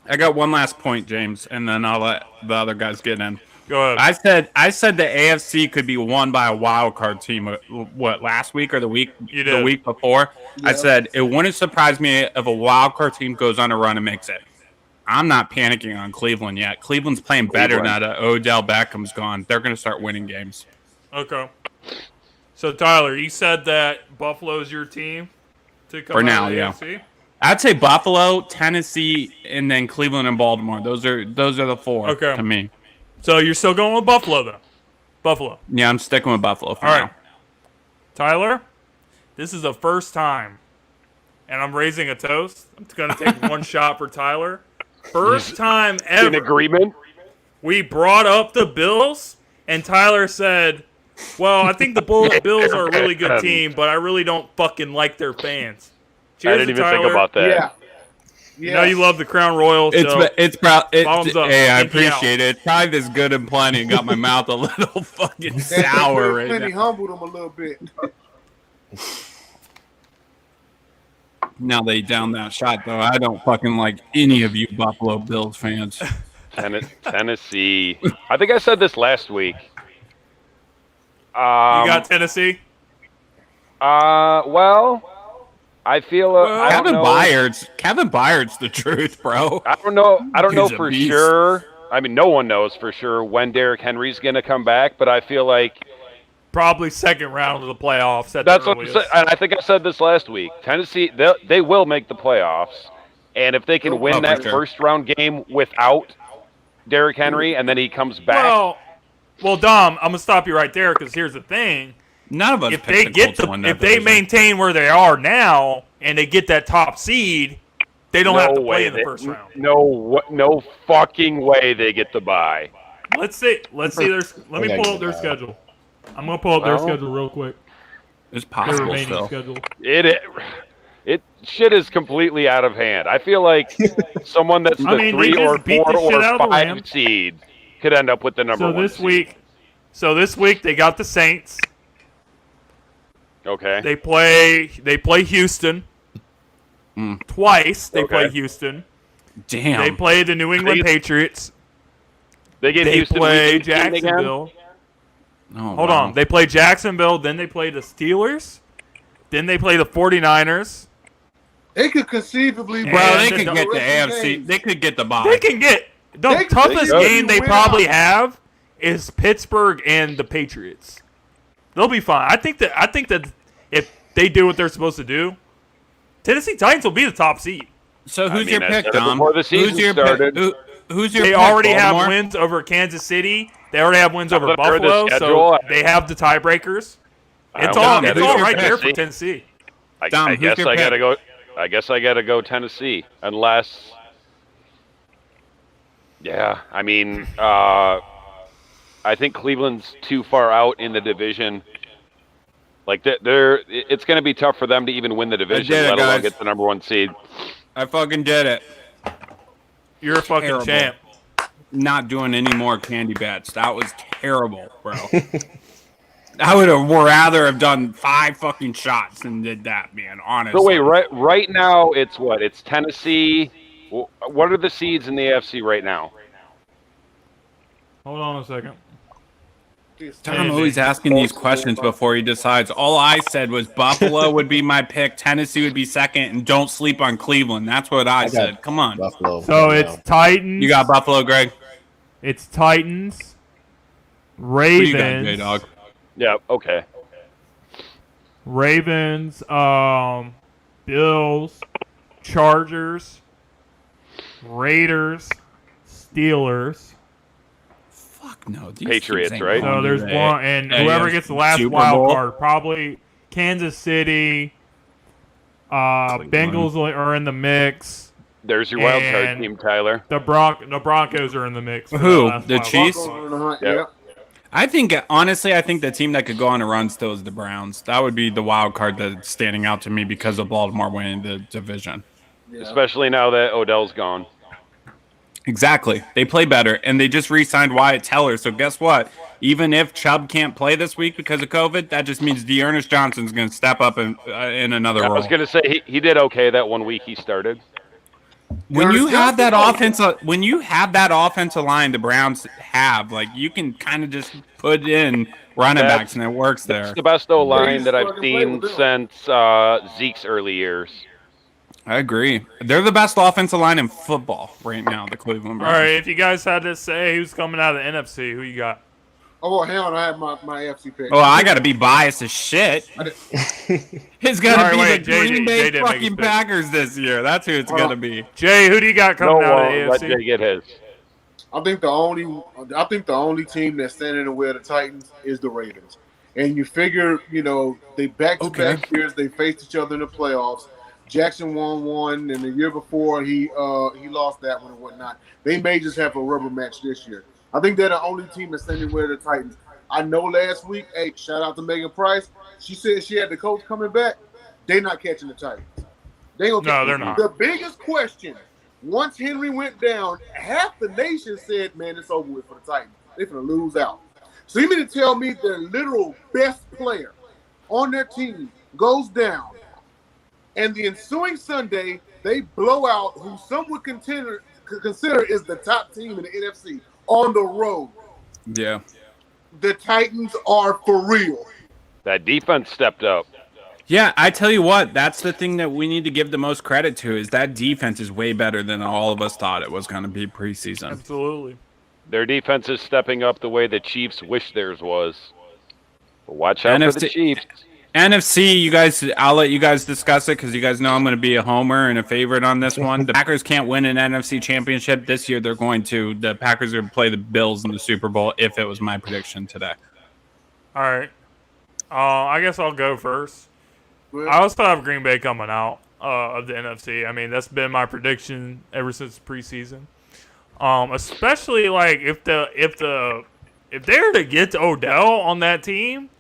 I got one last point, James, and then I'll let the other guys get in. Go ahead. I said the AFC could be won by a wild card team. What, last week or the week You did. the week before? I Yeah. said it wouldn't surprise me if a wild card team goes on a run and makes it. I'm not panicking on Cleveland yet. Cleveland's playing better now that Odell Beckham's gone. They're going to start winning games. Okay. So, Tyler, you said that Buffalo's your team to come For out now, of the yeah. AFC? I'd say Buffalo, Tennessee, and then Cleveland and Baltimore. Those are the four to me. So you're still going with Buffalo, though? Buffalo. Yeah, I'm sticking with Buffalo for All now. right. Tyler, this is the first time, and I'm raising a toast. I'm going to take one shot for Tyler. First time ever. In agreement? We brought up the Bills, and Tyler said, well, I think the Bills are a really good team, but I really don't fucking like their fans. Cheers I didn't even Tyler. think about that. Yeah. You know you love the Crown Royal, so thumbs up. Hey, I Thank you. appreciate it. It's probably this good and plenty. Got my mouth a little fucking sour right Plenty now. humbled him a little bit. Now they down that shot, though. I don't fucking like any of you Buffalo Bills fans. Tennessee. I think I said this last week. You got Tennessee? Well, I feel I don't know. Kevin Byard's the truth, bro. I don't know. I don't know He's a for beast. sure. I mean, no one knows for sure when Derrick Henry's going to come back, but I feel like Probably second round of the playoffs. that's what I'm saying. And I think I said this last week. Tennessee, they will make the playoffs, and if they can win that first round game without Derrick Henry, and then he comes back. Well, Dom, I'm gonna stop you right there because here's the thing: None of us. if they get if they maintain where they are now and they get that top seed, they don't have to play in the first round. No fucking way they get the bye. Let's see. Let me pull up their schedule. I'm gonna pull up their schedule real quick. It's Their possible remaining still. schedule. It shit is completely out of hand. I feel like someone that's the 3 or 4 or 5 seed could end up with the number 1 seed. So this week they got the Saints. Okay. They play Houston twice. They play Houston. Damn. They play the New England Patriots. They Houston play Jacksonville. Oh, Hold on. They play Jacksonville, then they play the Steelers, then they play the 49ers. They could conceivably. Well, they could get the AFC. They could get the bye. They can get the toughest game they probably have is Pittsburgh and the Patriots. They'll be fine. I think that if they do what they're supposed to do, Tennessee Titans will be the top seed. So who's your pick, Dom? Before the season started. Who's your They pick, already Baltimore? have wins over Kansas City. They already have wins over I've heard the Buffalo, schedule. so they have the tiebreakers. It's don't all know. it's Who's all your right there Tennessee? for Tennessee. Dom, I who's guess your I gotta pick? go. I guess I gotta go Tennessee, unless. Yeah, I mean, I think Cleveland's too far out in the division. Like it's going to be tough for them to even win the division, let alone get the number 1 seed. I fucking did it. You're a fucking Terrible. champ. Not doing any more candy bets. That was terrible, bro. I would have rather have done 5 fucking shots than did that, man. Honestly. So wait, right now it's what? It's Tennessee. What are the seeds in the AFC right now? Hold on a second. Tom always asking these questions before he decides. All I said was Buffalo would be my pick, Tennessee would be second, and don't sleep on Cleveland. That's what I said. Come on. Buffalo. So it's Titans. You got Buffalo, Greg? It's Titans, What do you got, Ravens, J-Dog? Yeah. Okay. Ravens, Bills, Chargers, Raiders, Steelers. Fuck no. These Patriots, teams ain't right? going So there's to the one, and whoever AFC gets the last Super wild Bowl. card, probably Kansas City. Bengals are in the mix. There's your wild card And team, Tyler. The Broncos are in the mix. for Who? last The wild Chiefs? card. Yeah. I think, honestly, the team that could go on a run still is the Browns. That would be the wild card that's standing out to me because of Baltimore winning the division. Especially now that Odell's gone. Exactly. They play better, and they just re-signed Wyatt Teller. So guess what? Even if Chubb can't play this week because of COVID, that just means Dearness Johnson's going to step up in another role. I was going to say he did okay that 1 week he started. When you have that offensive line the Browns have, like, you can kind of just put in running backs and it works there. It's the best O-line that I've seen since Zeke's early years. I agree. They're the best offensive line in football right now, the Cleveland All Browns. right, if you guys had to say who's coming out of the NFC, who you got? Oh, hell on, I have my AFC pick. Oh, I got to be biased as shit. It's got to All be right, the wait, Green Jay Bay didn't make his fucking pick. Packers this year. That's who it's going to be. Jay, who do you got coming out of the let AFC? Jay get his. I think the only team that's standing in the way of the Titans is the Ravens. And you figure, they back-to-back years they faced each other in the playoffs. Jackson won one, and the year before he lost that one and whatnot. They may just have a rubber match this year. I think they're the only team that's standing in the way of the Titans. I know last week, hey, shout out to Megan Price. She said she had the coach coming back. They're not catching the Titans. No, they're not. The biggest question, once Henry went down, half the nation said, man, it's over with for the Titans. They're going to lose out. So you mean to tell me their literal best player on their team goes down, and the ensuing Sunday, they blow out who some would consider is the top team in the NFC on the road. Yeah. The Titans are for real. That defense stepped up. Yeah, I tell you what, that's the thing that we need to give the most credit to is that defense is way better than all of us thought it was going to be preseason. Absolutely. Their defense is stepping up the way the Chiefs wish theirs was. But watch out for the Chiefs. NFC, you guys, I'll let you guys discuss it because you guys know I'm going to be a homer and a favorite on this one. The Packers can't win an NFC championship this year. They're going to. The Packers are going to play the Bills in the Super Bowl if it was my prediction today. All right. I guess I'll go first. I also have Green Bay coming out of the NFC. I mean, that's been my prediction ever since preseason. Especially like if they're to get to Odell on that team,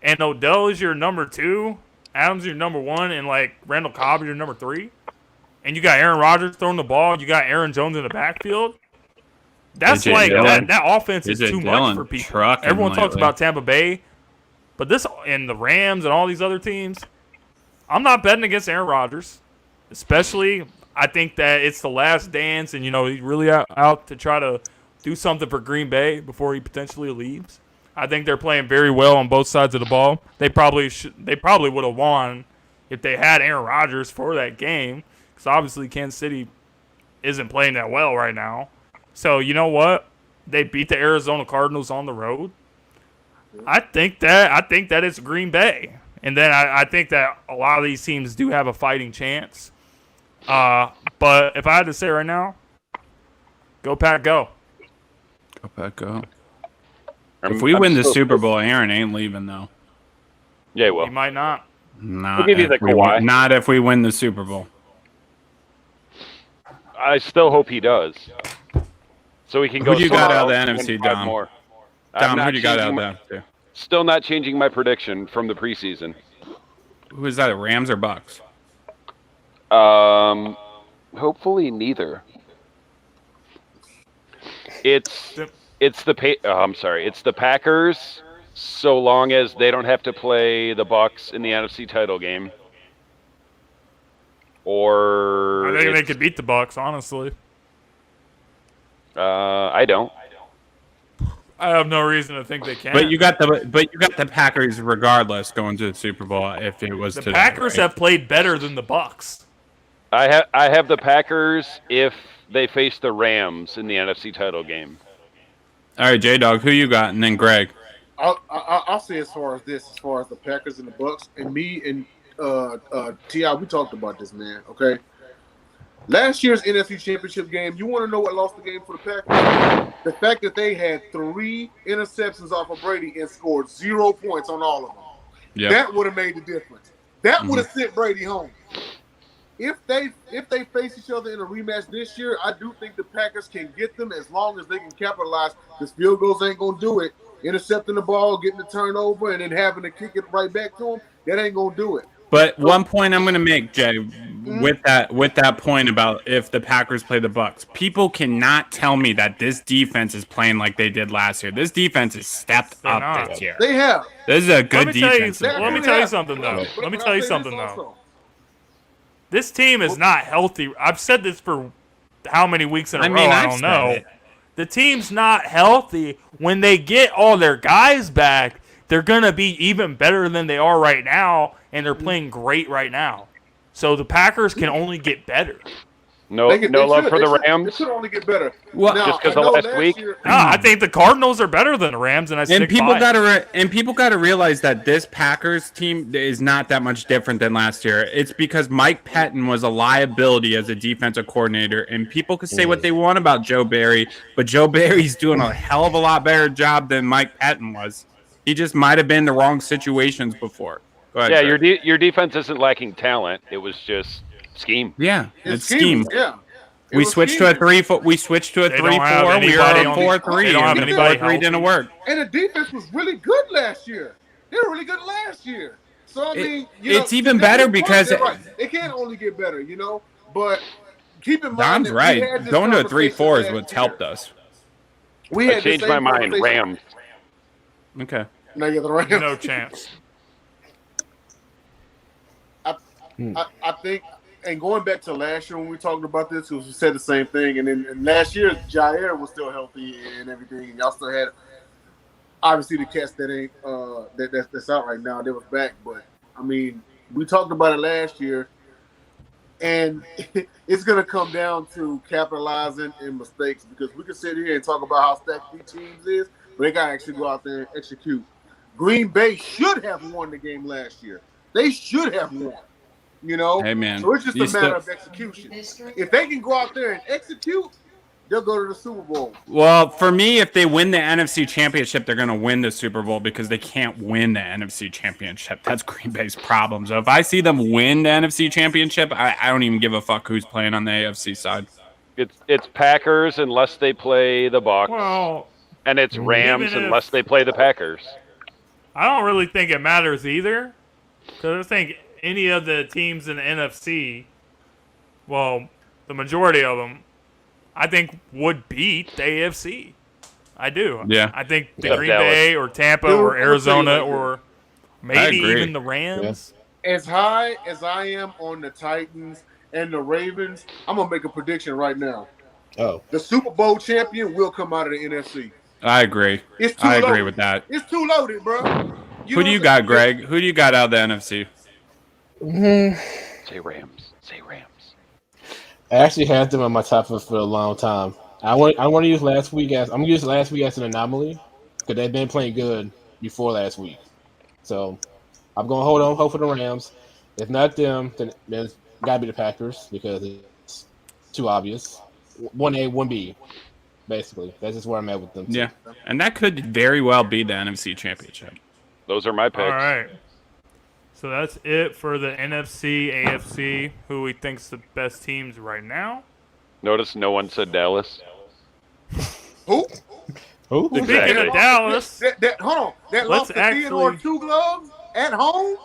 and Odell is your number 2, Adams is your number 1, and like Randall Cobb is your number 3, and you got Aaron Rodgers throwing the ball, you got Aaron Jones in the backfield. That's AJ like Dillon. that offense is AJ too Dillon much for people. trucking Everyone talks lately. about Tampa Bay, but this and the Rams and all these other teams. I'm not betting against Aaron Rodgers, especially. I think that it's the last dance, and he's really out to try to do something for Green Bay before he potentially leaves. I think they're playing very well on both sides of the ball. They probably would have won if they had Aaron Rodgers for that game, because obviously Kansas City isn't playing that well right now. So you know what? They beat the Arizona Cardinals on the road. I think that it's Green Bay. And then I think that a lot of these teams do have a fighting chance. But if I had to say right now, go Pack, go. Go Pack, go. If we win the Super Bowl, Aaron ain't leaving, though. Yeah, well. He might not. Not We'll give you the Kawhi. Not if we win the Super Bowl. I still hope he does. So he can go. Who do you got out of the somewhere else NFC, and win 5 Dom? more. Dom, who do you got out there? Too? Still not changing my prediction from the preseason. Who is that, Rams or Bucks? Hopefully neither. It's the Packers, so long as they don't have to play the Bucks in the NFC title game. Or I think they could beat the Bucks, honestly. I don't. I have no reason to think they can. But you got the Packers regardless going to the Super Bowl if it was the today, Packers right? have played better than the Bucks. I have the Packers if they face the Rams in the NFC title game. All right, J-Dog, who you got? And then Greg. I'll say as far as the Packers and the Bucks, and me and T.I., we talked about this, man, okay? Last year's NFC Championship game, you want to know what lost the game for the Packers? The fact that they had 3 interceptions off of Brady and scored 0 points on all of them. Yeah. That would have made the difference. That would have sent Brady home. If they face each other in a rematch this year, I do think the Packers can get them as long as they can capitalize. Because field goals ain't going to do it. Intercepting the ball, getting the turnover, and then having to kick it right back to them, that ain't going to do it. But one point I'm going to make, Jay, with that point about if the Packers play the Bucks, people cannot tell me that this defense is playing like they did last year. This defense has stepped up this year. They have. This is a good defense. Let me tell you something, though. This team is not healthy. I've said this for how many weeks in a row, I don't know. The team's not healthy. When they get all their guys back, they're going to be even better than they are right now, and they're playing great right now. So the Packers can only get better. No love for the Rams. It should only get better. Well, now, just because I of know last week. year- I think the Cardinals are better than the Rams, and people gotta realize that this Packers team is not that much different than last year. It's because Mike Pettin was a liability as a defensive coordinator, and people could say what they want about Joe Barry, but Joe Barry's doing a hell of a lot better job than Mike Pettin was. He just might have been in the wrong situations before. Go ahead, sir. Your defense isn't lacking talent. It was just scheme. Yeah, it's scheme. Yeah. We switched to a 3-4. We switched to a 3-4. We were on 4-3. They don't have and anybody 4-3 didn't work. And the defense was really good last year. They were really good last year. So I mean, it's even better because it can't only get better, But keep in mind, Don's right. Going to a 3-4 is what's helped us. I changed my mind. Rams. Okay. Now you're the Rams. No chance. I think, and going back to last year when we talked about this, because we said the same thing, and then last year Jair was still healthy and everything, and y'all still had obviously the cats that ain't that's out right now. They was back, but I mean, we talked about it last year, and it's gonna come down to capitalizing in mistakes, because we can sit here and talk about how stacked these teams is, but they gotta actually go out there and execute. Green Bay should have won the game last year. They should have won. Hey, man. So it's just a matter of execution. If they can go out there and execute, they'll go to the Super Bowl. Well, for me, if they win the NFC Championship, they're going to win the Super Bowl because they can't win the NFC Championship. That's Green Bay's problem. So if I see them win the NFC Championship, I don't even give a fuck who's playing on the AFC side. It's Packers unless they play the Bucs, Well, and it's Rams unless they play the Packers. I don't really think it matters either, because I think any of the teams in the NFC, well, the majority of them, I think would beat the AFC. I do. Yeah. I think the Yeah, Green Dallas. Bay or Tampa or Arizona or maybe agree. even the Rams. As high as I am on the Titans and the Ravens, I'm going to make a prediction right now. Oh, The Super Bowl champion will come out of the NFC. I agree. It's too I loaded. agree with that. It's too loaded, bro. Who do you got, Greg? Who do you got out of the NFC? Say Rams. Say Rams. I actually had them on my top for a long time. I want to use last week as I'm gonna use last week as an anomaly because they've been playing good before last week. So I'm gonna hope for the Rams. If not them, then it's gotta be the Packers because it's too obvious. 1A, 1B, basically. That's just where I'm at with them. Yeah, and that could very well be the NFC Championship. Those are my picks. All right. So that's it for the NFC, AFC, who we think's the best teams right now. Notice no one said Dallas. Who? Who? Speaking Exactly. of Dallas, Hold on. That Let's lost to Theodore actually- 2 gloves at home?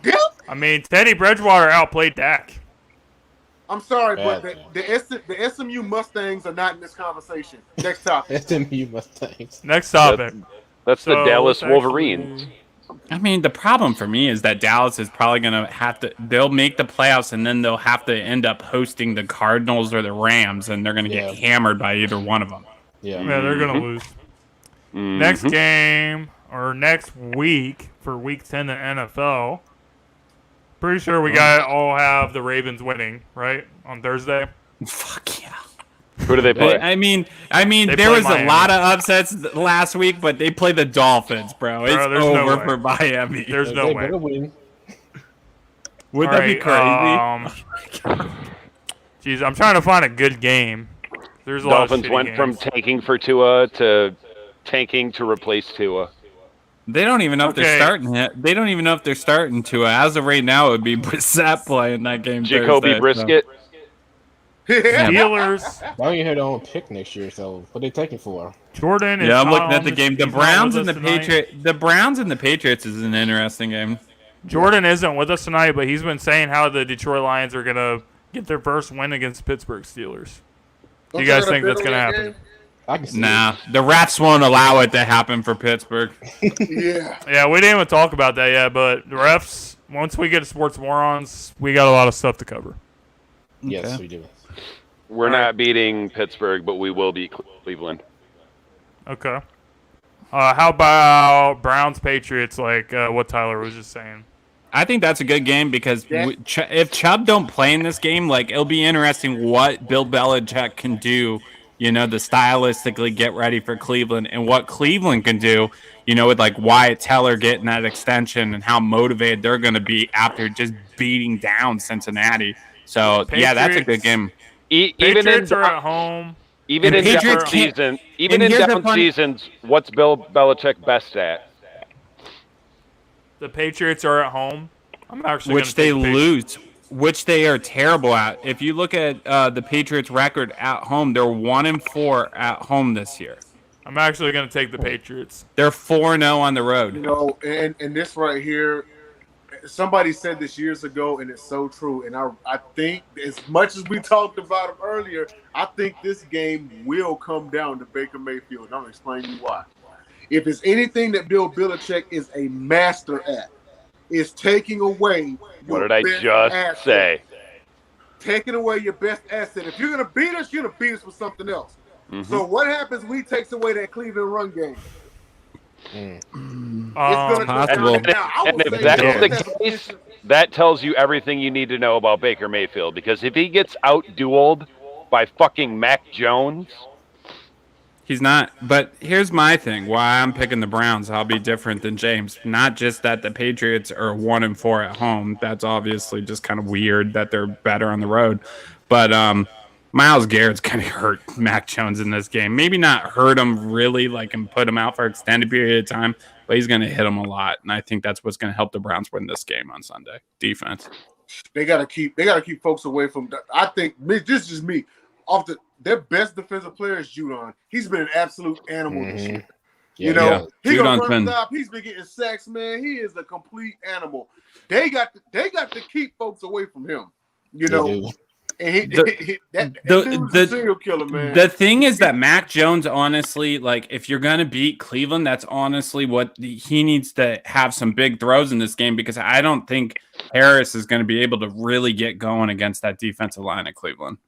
Yeah. I mean, Teddy Bridgewater outplayed Dak. I'm sorry, Bad. but the SMU Mustangs are not in this conversation. Next topic. SMU Mustangs. Next topic. That's the So, Dallas let's actually- Wolverines. I mean, the problem for me is that Dallas is probably going to have to – they'll make the playoffs, and then they'll have to end up hosting the Cardinals or the Rams, and they're going to get hammered by either one of them. Yeah. Yeah, they're going to lose. Mhm. Next game, or next week, for Week 10 in NFL, pretty sure we all have the Ravens winning, right, on Thursday? Fuck yeah. Who do they play? I mean, They there play was Miami. a lot of upsets last week, but they play the Dolphins, bro. It's there's no over way. for Miami. There's no They way. better win. Would All that be right, crazy? Geez, I'm trying to find a good game. There's a lot of Dolphins shitty went games. from tanking for Tua to tanking to replace Tua. They don't even know if Okay. they're starting it. They don't even know if they're starting to. As of right now, it would be Brissett playing that game. Jacoby Thursday, Brisket. Steelers. I don't even have their own pick next year, so what they taking for? Jordan is Yeah, I'm not looking at on the game. The he's not Browns with and us the tonight. Patriots. The Browns and the Patriots is an interesting game. Jordan isn't with us tonight, but he's been saying how the Detroit Lions are going to get their first win against Pittsburgh Steelers. Do you guys think that's going to happen? I can see Nah, the refs won't allow it to happen for Pittsburgh. Yeah. Yeah, we didn't even talk about that yet, but the refs, once we get to Sports Morons, we got a lot of stuff to cover. it. Yes, Okay. we do. We're not beating Pittsburgh, but we will beat Cleveland. Okay. How about Browns Patriots, like what Tyler was just saying? I think that's a good game because if Chubb don't play in this game, like it'll be interesting what Bill Belichick can do, to stylistically get ready for Cleveland and what Cleveland can do, with like Wyatt Teller getting that extension and how motivated they're going to be after just beating down Cincinnati. So, yeah, that's a good game. Patriots are at home. Even in down seasons, what's Bill Belichick best at? The Patriots are at home. I'm actually which they lose, which they are terrible at. If you look at the Patriots' record at home, they're 1-4 at home this year. I'm actually going to take the Patriots. They're 4-0 on the road. And this right here, somebody said this years ago, and it's so true. And I think, as much as we talked about it earlier, I think this game will come down to Baker Mayfield. And I'm going to explain to you why. If it's anything that Bill Belichick is a master at, is taking away what did I just say? Taking away your best asset. If you're going to beat us, you're going to beat us with something else. Mm-hmm. So what happens when he takes away that Cleveland run game? And if that's the case, that tells you everything you need to know about Baker Mayfield. Because if he gets out-dueled by fucking Mac Jones... He's not. But here's my thing. Why I'm picking the Browns, I'll be different than James. Not just that the Patriots are 1-4 at home. That's obviously just kind of weird that they're better on the road. But Myles Garrett's going to hurt Mac Jones in this game. Maybe not hurt him really, and put him out for an extended period of time, but he's going to hit him a lot. And I think that's what's going to help the Browns win this game on Sunday. Defense. They got to keep folks away from. I think this is just me. Their best defensive player is Judon. He's been an absolute animal this year. He's gonna run stop. He's been getting sacks, man. He is a complete animal. They got to keep folks away from him. And the serial killer, man. The thing is that Mac Jones, honestly, if you're gonna beat Cleveland, that's honestly what he needs to have some big throws in this game because I don't think Harris is going to be able to really get going against that defensive line at Cleveland.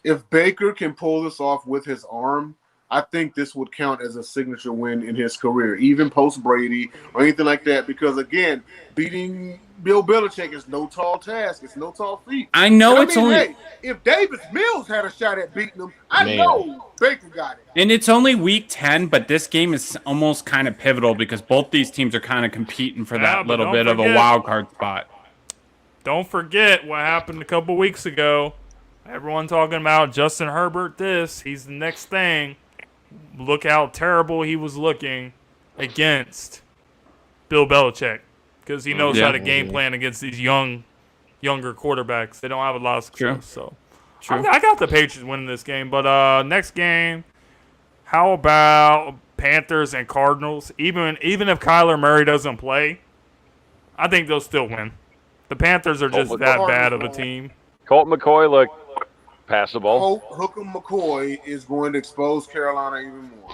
If Baker can pull this off with his arm, I think this would count as a signature win in his career, even post Brady or anything like that. Because again, beating Bill Belichick is no tall task; it's no tall feat. I know only. If Davis Mills had a shot at beating him, I know Baker got it. And it's only week 10, but this game is almost kind of pivotal because both these teams are kind of competing for that little bit of a wild card spot. Don't forget what happened a couple weeks ago. Everyone talking about Justin Herbert he's the next thing. Look how terrible he was looking against Bill Belichick because he knows how to game plan against these younger quarterbacks. They don't have a lot of success. So I got the Patriots winning this game. But next game, how about Panthers and Cardinals? Even if Kyler Murray doesn't play, I think they'll still win. The Panthers are just that bad of a team. Colt McCoy looked passable. Hookem McCoy is going to expose Carolina even more.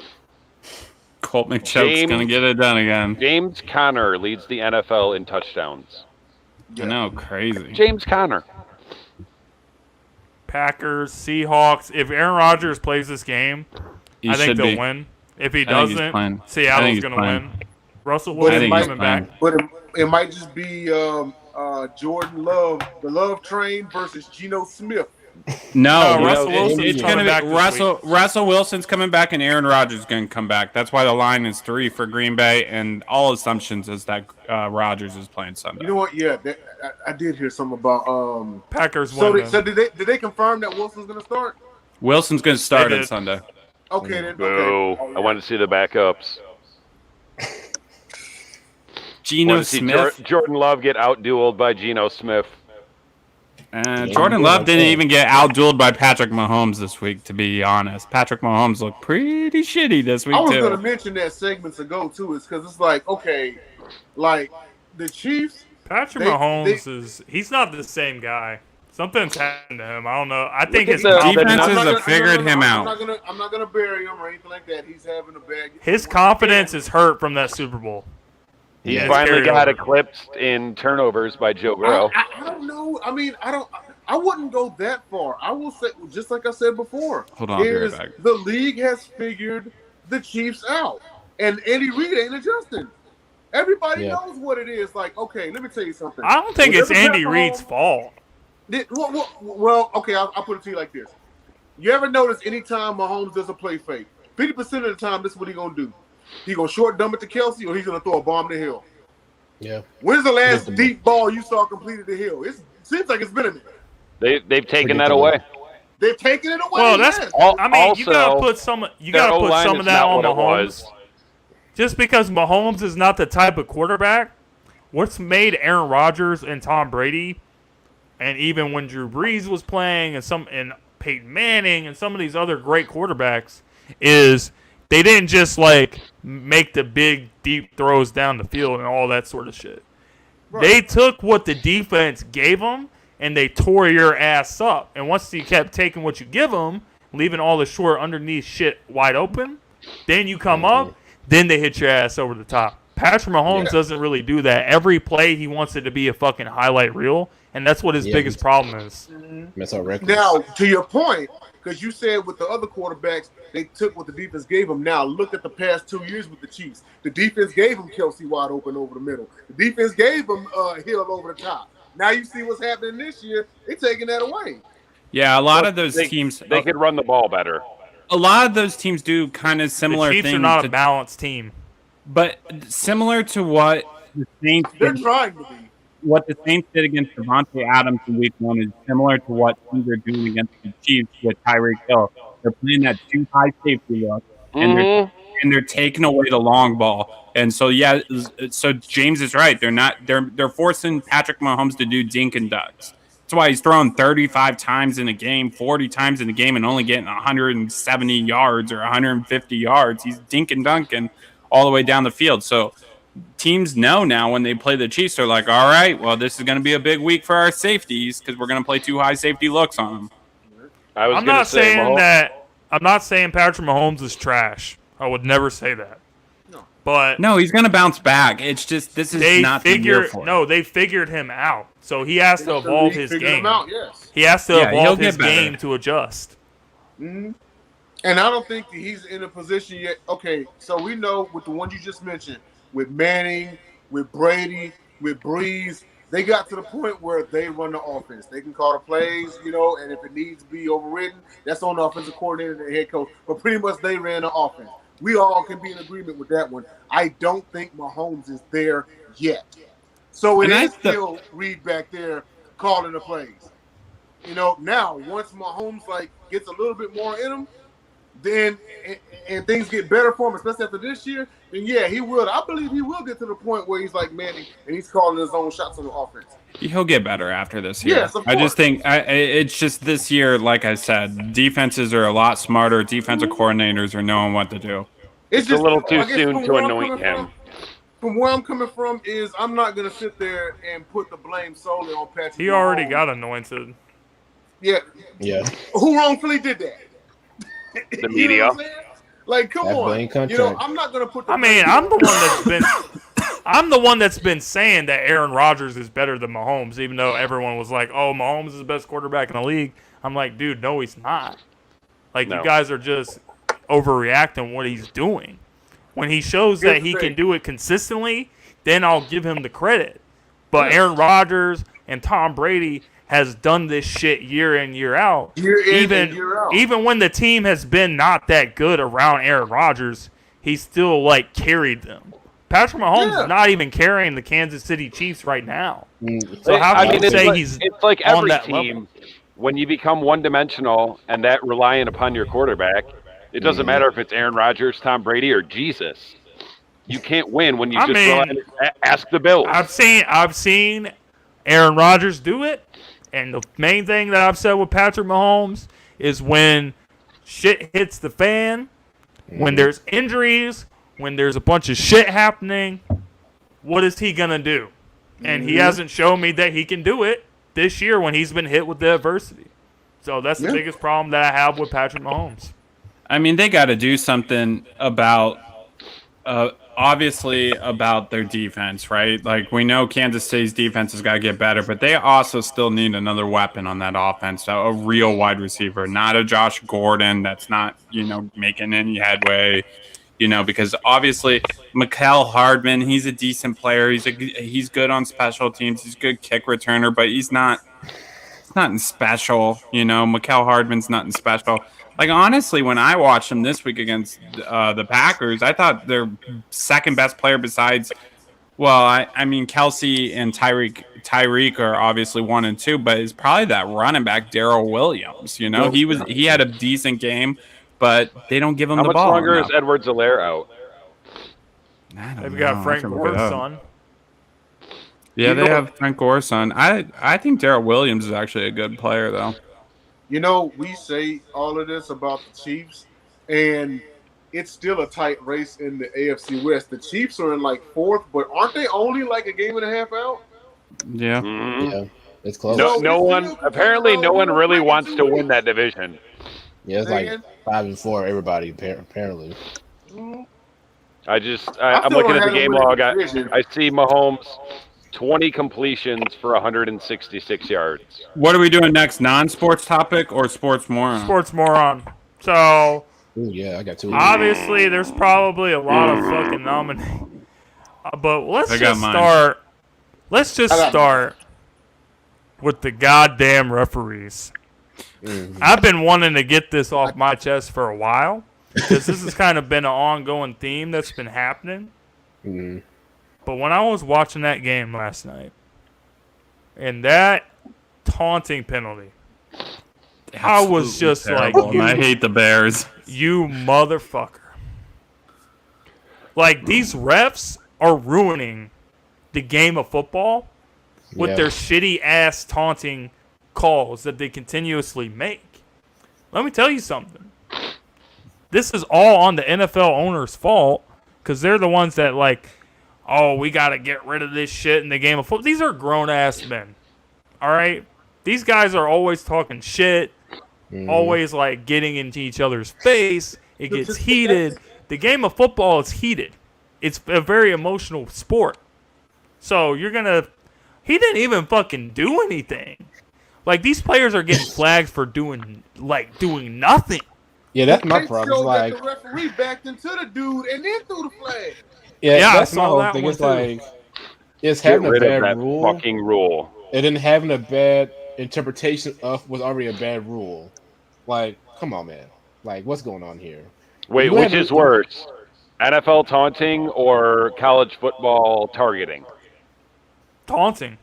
Colt McChoke's going to get it done again. James Conner leads the NFL in touchdowns. I know, crazy. James Conner. Packers, Seahawks. If Aaron Rodgers plays this game, I think they'll win. If he doesn't, Seattle's going to win. Russell Wilson coming back. But it might just be Jordan Love, the Love Train versus Geno Smith. No, it's going to be Russell Wilson's coming back and Aaron Rodgers is going to come back. That's why the line is 3 for Green Bay, and all assumptions is that Rodgers is playing Sunday. You know what? Yeah, I did hear something about Packers. So did they confirm that Wilson's going to start? Wilson's going to start on Sunday. Okay, then. Boo. Okay. I wanted to see the backups. Geno Smith. Jordan Love get out-dueled by Geno Smith. Jordan Love didn't even get out-dueled by Patrick Mahomes this week, to be honest. Patrick Mahomes looked pretty shitty this week, too. I was going to mention that segments ago, too, is because it's the Chiefs. Patrick Mahomes he's not the same guy. Something's happened to him. I don't know. I think his defenses have figured him out. I'm not gonna bury him or anything like that. He's having a bad. His confidence is hurt from that Super Bowl. He finally got eclipsed in turnovers by Joe Burrow. I don't know. I mean, I wouldn't go that far. I will say, just like I said before, hold on, the league has figured the Chiefs out, and Andy Reid ain't adjusting. Everybody knows what it is. Like, okay, let me tell you something. I don't think it's Andy Reid's fault. Well, okay, I'll put it to you like this. You ever notice anytime Mahomes does a play fake, 50% of the time, this is what he's going to do. He's going to short dump it to Kelsey, or he's going to throw a bomb to Hill. Yeah. When's the last deep ball you saw completed to Hill? It seems like it's been a minute. They've taken that away. They've taken it away. Well, that's. I mean, also, you gotta put some. You gotta put some of that on Mahomes. Just because Mahomes is not the type of quarterback, what's made Aaron Rodgers and Tom Brady, and even when Drew Brees was playing, and Peyton Manning and some of these other great quarterbacks, is they didn't just like make the big deep throws down the field and all that sort of shit. Right. They took what the defense gave them and they tore your ass up. And once you kept taking what you give them, leaving all the short underneath shit wide open, then you come up, then they hit your ass over the top. Patrick Mahomes doesn't really do that. Every play, he wants it to be a fucking highlight reel, and that's what his biggest problem is. Now, to your point, because you said with the other quarterbacks, they took what the defense gave them. Now, look at the past 2 years with the Chiefs. The defense gave them Kelsey wide open over the middle. The defense gave them Hill over the top. Now you see what's happening this year. They're taking that away. Yeah, a lot of those teams. They could run the ball better. A lot of those teams do kind of similar things. The Chiefs are not a balanced team. But similar to what the Saints They're trying to be. What the Saints did against Devontae Adams in Week 1 is similar to what teams are doing against the Chiefs with Tyreek Hill. They're playing that too high safety look, and they're taking away the long ball. And so so James is right. They're forcing Patrick Mahomes to do dink and ducks. That's why he's throwing 35 times in a game, 40 times in a game, and only getting 170 yards or 150 yards. He's dink and dunking all the way down the field. So teams know now when they play the Chiefs, they're like, all right, well, this is going to be a big week for our safeties because we're going to play two high safety looks on them. I'm not saying Patrick Mahomes is trash. I would never say that. But no, he's going to bounce back. It's just this is not the year for him. No, they figured him out. So he has to evolve his game. He has to Yeah, evolve his game to adjust. Mm-hmm. And I don't think that he's in a position yet. Okay, so we know with the ones you just mentioned, with Manning, with Brady, with Breeze, they got to the point where they run the offense. They can call the plays, and if it needs to be overridden, that's on the offensive coordinator and the head coach. But pretty much they ran the offense. We all can be in agreement with that one. I don't think Mahomes is there yet. So it is still Reed back there calling the plays. Now, once Mahomes gets a little bit more in him, then and things get better for him, especially after this year, then yeah, he will. I believe he will get to the point where he's like Manning and he's calling his own shots on the offense. He'll get better after this year. Yes, of course. I just think it's just this year, like I said, defenses are a lot smarter. Defensive coordinators are knowing what to do. It's just a little too soon to anoint him. From where I'm coming from is I'm not going to sit there and put the blame solely on Patrick Mahomes. He already got anointed. Yeah. Who wrongfully did that? The media. Come on. I'm not going to put the I'm the one that's been saying that Aaron Rodgers is better than Mahomes, even though everyone was like, oh, Mahomes is the best quarterback in the league. I'm like, dude, no, he's not. You guys are just overreacting what he's doing. When he shows that he can do it consistently, then I'll give him the credit. But Aaron Rodgers and Tom Brady has done this shit year in, year out. Even when the team has been not that good around Aaron Rodgers, he still carried them. Patrick Mahomes is not even carrying the Kansas City Chiefs right now. So how can you say he's it's like on every that team level? when you become one-dimensional and that reliant upon your quarterback. It doesn't matter if it's Aaron Rodgers, Tom Brady, or Jesus. You can't win when you ask the Bills. I've seen Aaron Rodgers do it, and the main thing that I've said with Patrick Mahomes is when shit hits the fan, when there's injuries, when there's a bunch of shit happening, what is he gonna do? And he hasn't shown me that he can do it this year when he's been hit with the adversity. So that's the biggest problem that I have with Patrick Mahomes. I mean, they got to do something about, obviously, about their defense, right? We know Kansas City's defense has got to get better, but they also still need another weapon on that offense, a real wide receiver, not a Josh Gordon that's not, making any headway. because obviously Mikael Hardman, he's a decent player. He's good on special teams. He's a good kick returner, but he's not in special. Mikael Hardman's not in special. Like, honestly, when I watched him this week against the Packers, I thought their second best player besides, well, I mean, Kelsey and Tyreek are obviously 1 and 2, but it's probably that running back, Darrell Williams. He had a decent game, but they don't give him the ball. How much longer is Edwards-Helaire out? They've got Frank Gore's son. Yeah, they have Frank Gore's son. I think Darrell Williams is actually a good player, though. We say all of this about the Chiefs, and it's still a tight race in the AFC West. The Chiefs are in like 4th, but aren't they only like a game and a half out? Yeah. Mm-hmm. Yeah, it's close. No one really wants to win that division. Yeah, it's like 5-4, everybody, apparently. I'm looking at the game log. I see Mahomes 20 completions for 166 yards. What are we doing next? Non-sports topic or sports moron? Sports moron. So, ooh, yeah, I got 2. Obviously, there's probably a lot of fucking nominees. But let's just start with the goddamn referees. Mm-hmm. I've been wanting to get this off my chest for a while because this has kind of been an ongoing theme that's been happening. Mm-hmm. But when I was watching that game last night, and that taunting penalty, I was just terrible. I hate the Bears. You motherfucker. Like, these refs are ruining the game of football with their shitty-ass taunting calls that they continuously make. Let me tell you something. This is all on the NFL owners' fault because they're the ones that, like, oh, we got to get rid of this shit in the game of football. These are grown-ass men, all right? These guys are always talking shit, always, like, getting into each other's face. It gets heated. The game of football is heated. It's a very emotional sport. So you're going to – he didn't even fucking do anything. Like, these players are getting flagged for doing nothing. Yeah, that's my problem. Like, the referee backed into the dude and then threw the flag. Yeah, that's my whole thing. It's like it's having a bad rule, fucking rule, and then having a bad interpretation of was already a bad rule. Like, come on, man. Like, what's going on here? Wait, which is worse, NFL taunting or college football targeting? Taunting.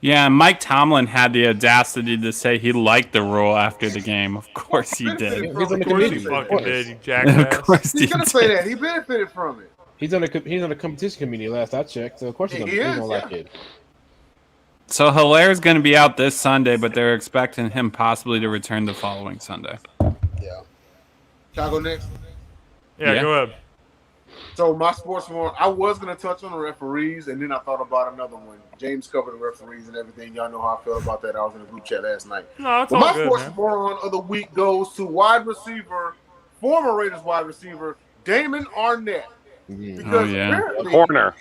Yeah, Mike Tomlin had the audacity to say he liked the rule after the game. Of course he did. He's on the Of course committee. he fucking did, you jackass. Of course He's gonna say that he benefited from it. He's on the competition committee. Last I checked, so of course he's gonna like it. So Hilaire's going to be out this Sunday, but they're expecting him possibly to return the following Sunday. Yeah. Can I go next? Yeah, go ahead. So my sports moron, I was gonna touch on the referees, and then I thought about another one. James covered the referees and everything. Y'all know how I feel about that. I was in a group chat last night. No, it's Well, all my good, sports man. moron of the week goes to former Raiders wide receiver, Damon Arnett. Because apparently Corner.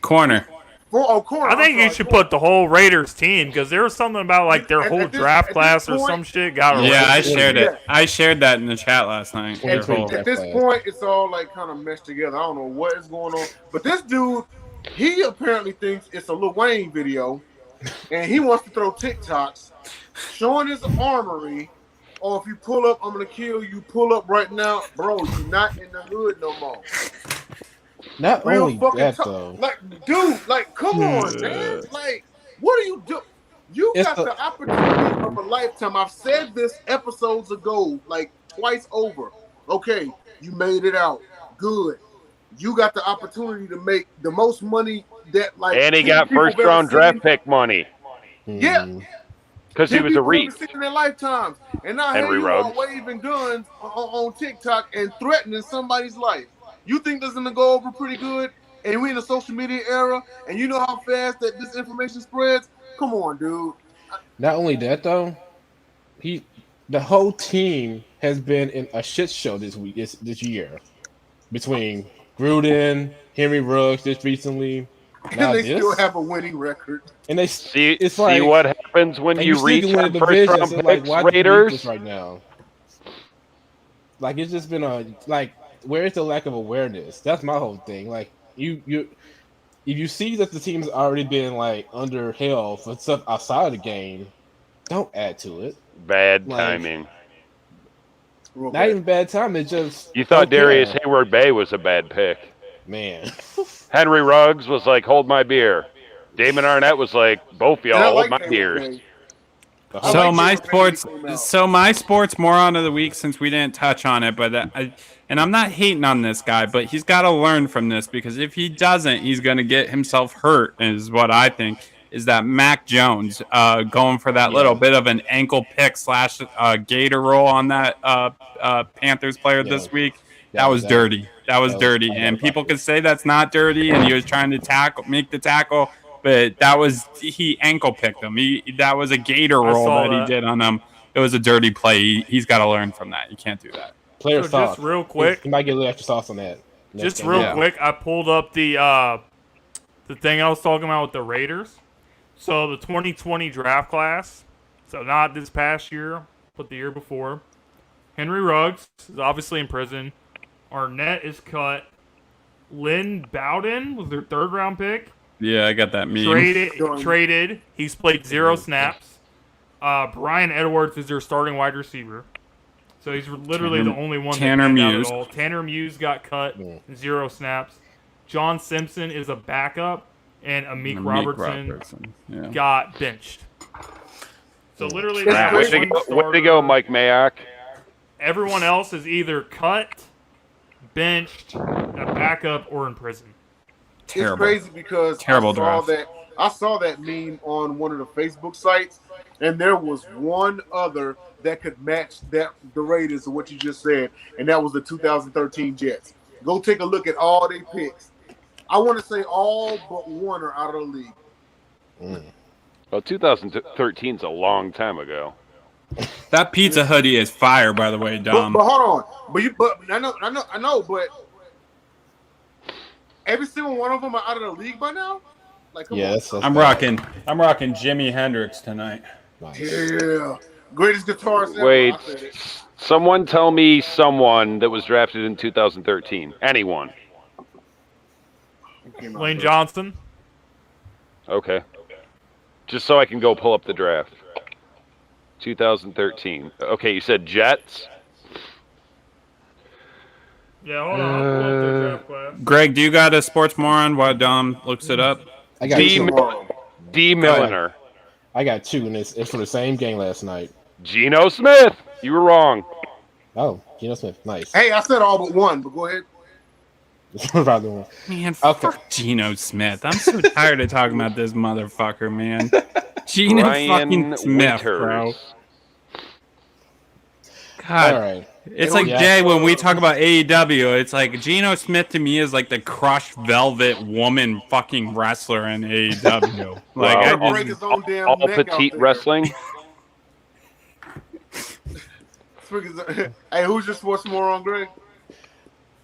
Corner. Corner. I think you should put the whole Raiders team because there was something about like their whole draft class or some shit got Yeah, I erased. shared it. I shared that in the chat last night. At this point, it's all like kind of meshed together. I don't know what is going on, but this dude, he apparently thinks it's a Lil Wayne video, and he wants to throw TikToks showing his armory. Or if you pull up, I'm gonna kill you. Pull up right now, bro. You're not in the hood no more. Not Real only fucking that though. like, dude, like, come on, man. Like, what are you doing? You got the opportunity of a lifetime. I've said this episodes ago, like twice over. Okay, you made it out. Good. You got the opportunity to make the most money that like. And he got first round draft pick money. Yeah. Because he was a Reed. In their lifetimes. And now here you are waving guns on TikTok and threatening somebody's life. You think this is gonna go over pretty good? And we in the social media era, and you know how fast that this information spreads? Come on, dude. Not only that though, the whole team has been in a shit show this year. Between Gruden, Henry Ruggs just recently. And they still have a winning record. And they see like, what happens when you reach the first round picks, like, Raiders. Right now. Like it's just been where is the lack of awareness? That's my whole thing. Like you if you see that the team's already been like under hell for stuff outside of the game, don't add to it. Bad Like, timing. Not even bad time. It's just you thought Darius Hayward-Bay was a bad pick. Man. Henry Ruggs was like, hold my beer. Damon Arnett was like, both of y'all hold my beers. So my sports moron of the week, since we didn't touch on it, but and I'm not hating on this guy, but he's got to learn from this, because if he doesn't, he's going to get himself hurt, is what I think. Is that Mac Jones going for that little bit of an ankle pick / gator roll on that Panthers player this week? That was dirty. That was dirty, and people could say that's not dirty, and he was trying to make the tackle. But he ankle picked him. That was a gator roll that he did on him. It was a dirty play. He's got to learn from that. You can't do that. Player so sauce. Just real quick. You might get a little extra sauce on that. Just real quick, I pulled up the thing I was talking about with the Raiders. So the 2020 draft class, so not this past year, but the year before. Henry Ruggs is obviously in prison. Arnett is cut. Lynn Bowden was their 3rd round pick. Yeah, I got that meme. Traded. He's played 0 snaps. Brian Edwards is their starting wide receiver. So he's literally the only one that got out at all. Tanner Muse got cut, 0 snaps. John Simpson is a backup, and Amik Robertson got benched. So literally, way to go, Mike Mayock. Everyone else is either cut, benched, a backup, or in prison. Terrible. It's crazy because I saw that meme on one of the Facebook sites, and there was one other that could match the Raiders of what you just said, and that was the 2013 Jets. Go take a look at all their picks. I want to say all but one are out of the league. Well, 2013 is a long time ago. That pizza hoodie is fire, by the way, Dom. But hold on. I know, but every single one of them are out of the league by now? Like, come on. I'm rocking Jimi Hendrix tonight. Nice. Yeah. Greatest guitarist ever. Wait, someone tell me someone that was drafted in 2013. Anyone. Lane Johnson. Okay. Just so I can go pull up the draft. 2013. Okay, you said Jets? Yeah, hold on. I'll pull up their draft class. Greg, do you got a sports moron while Dom looks it up? I got D. Milliner. I got 2, and it's for the same game last night. Geno Smith. You were wrong. Oh, Geno Smith. Nice. Hey, I said all but one, but go ahead. Man, fuck Geno Smith. I'm so tired of talking about this motherfucker, man. Geno fucking Smith, bro. God. All right. It's like Jay when we talk about AEW. It's like Geno Smith to me is like the crushed velvet woman fucking wrestler in AEW. Like all petite wrestling. Hey, who's your sports moron, Greg?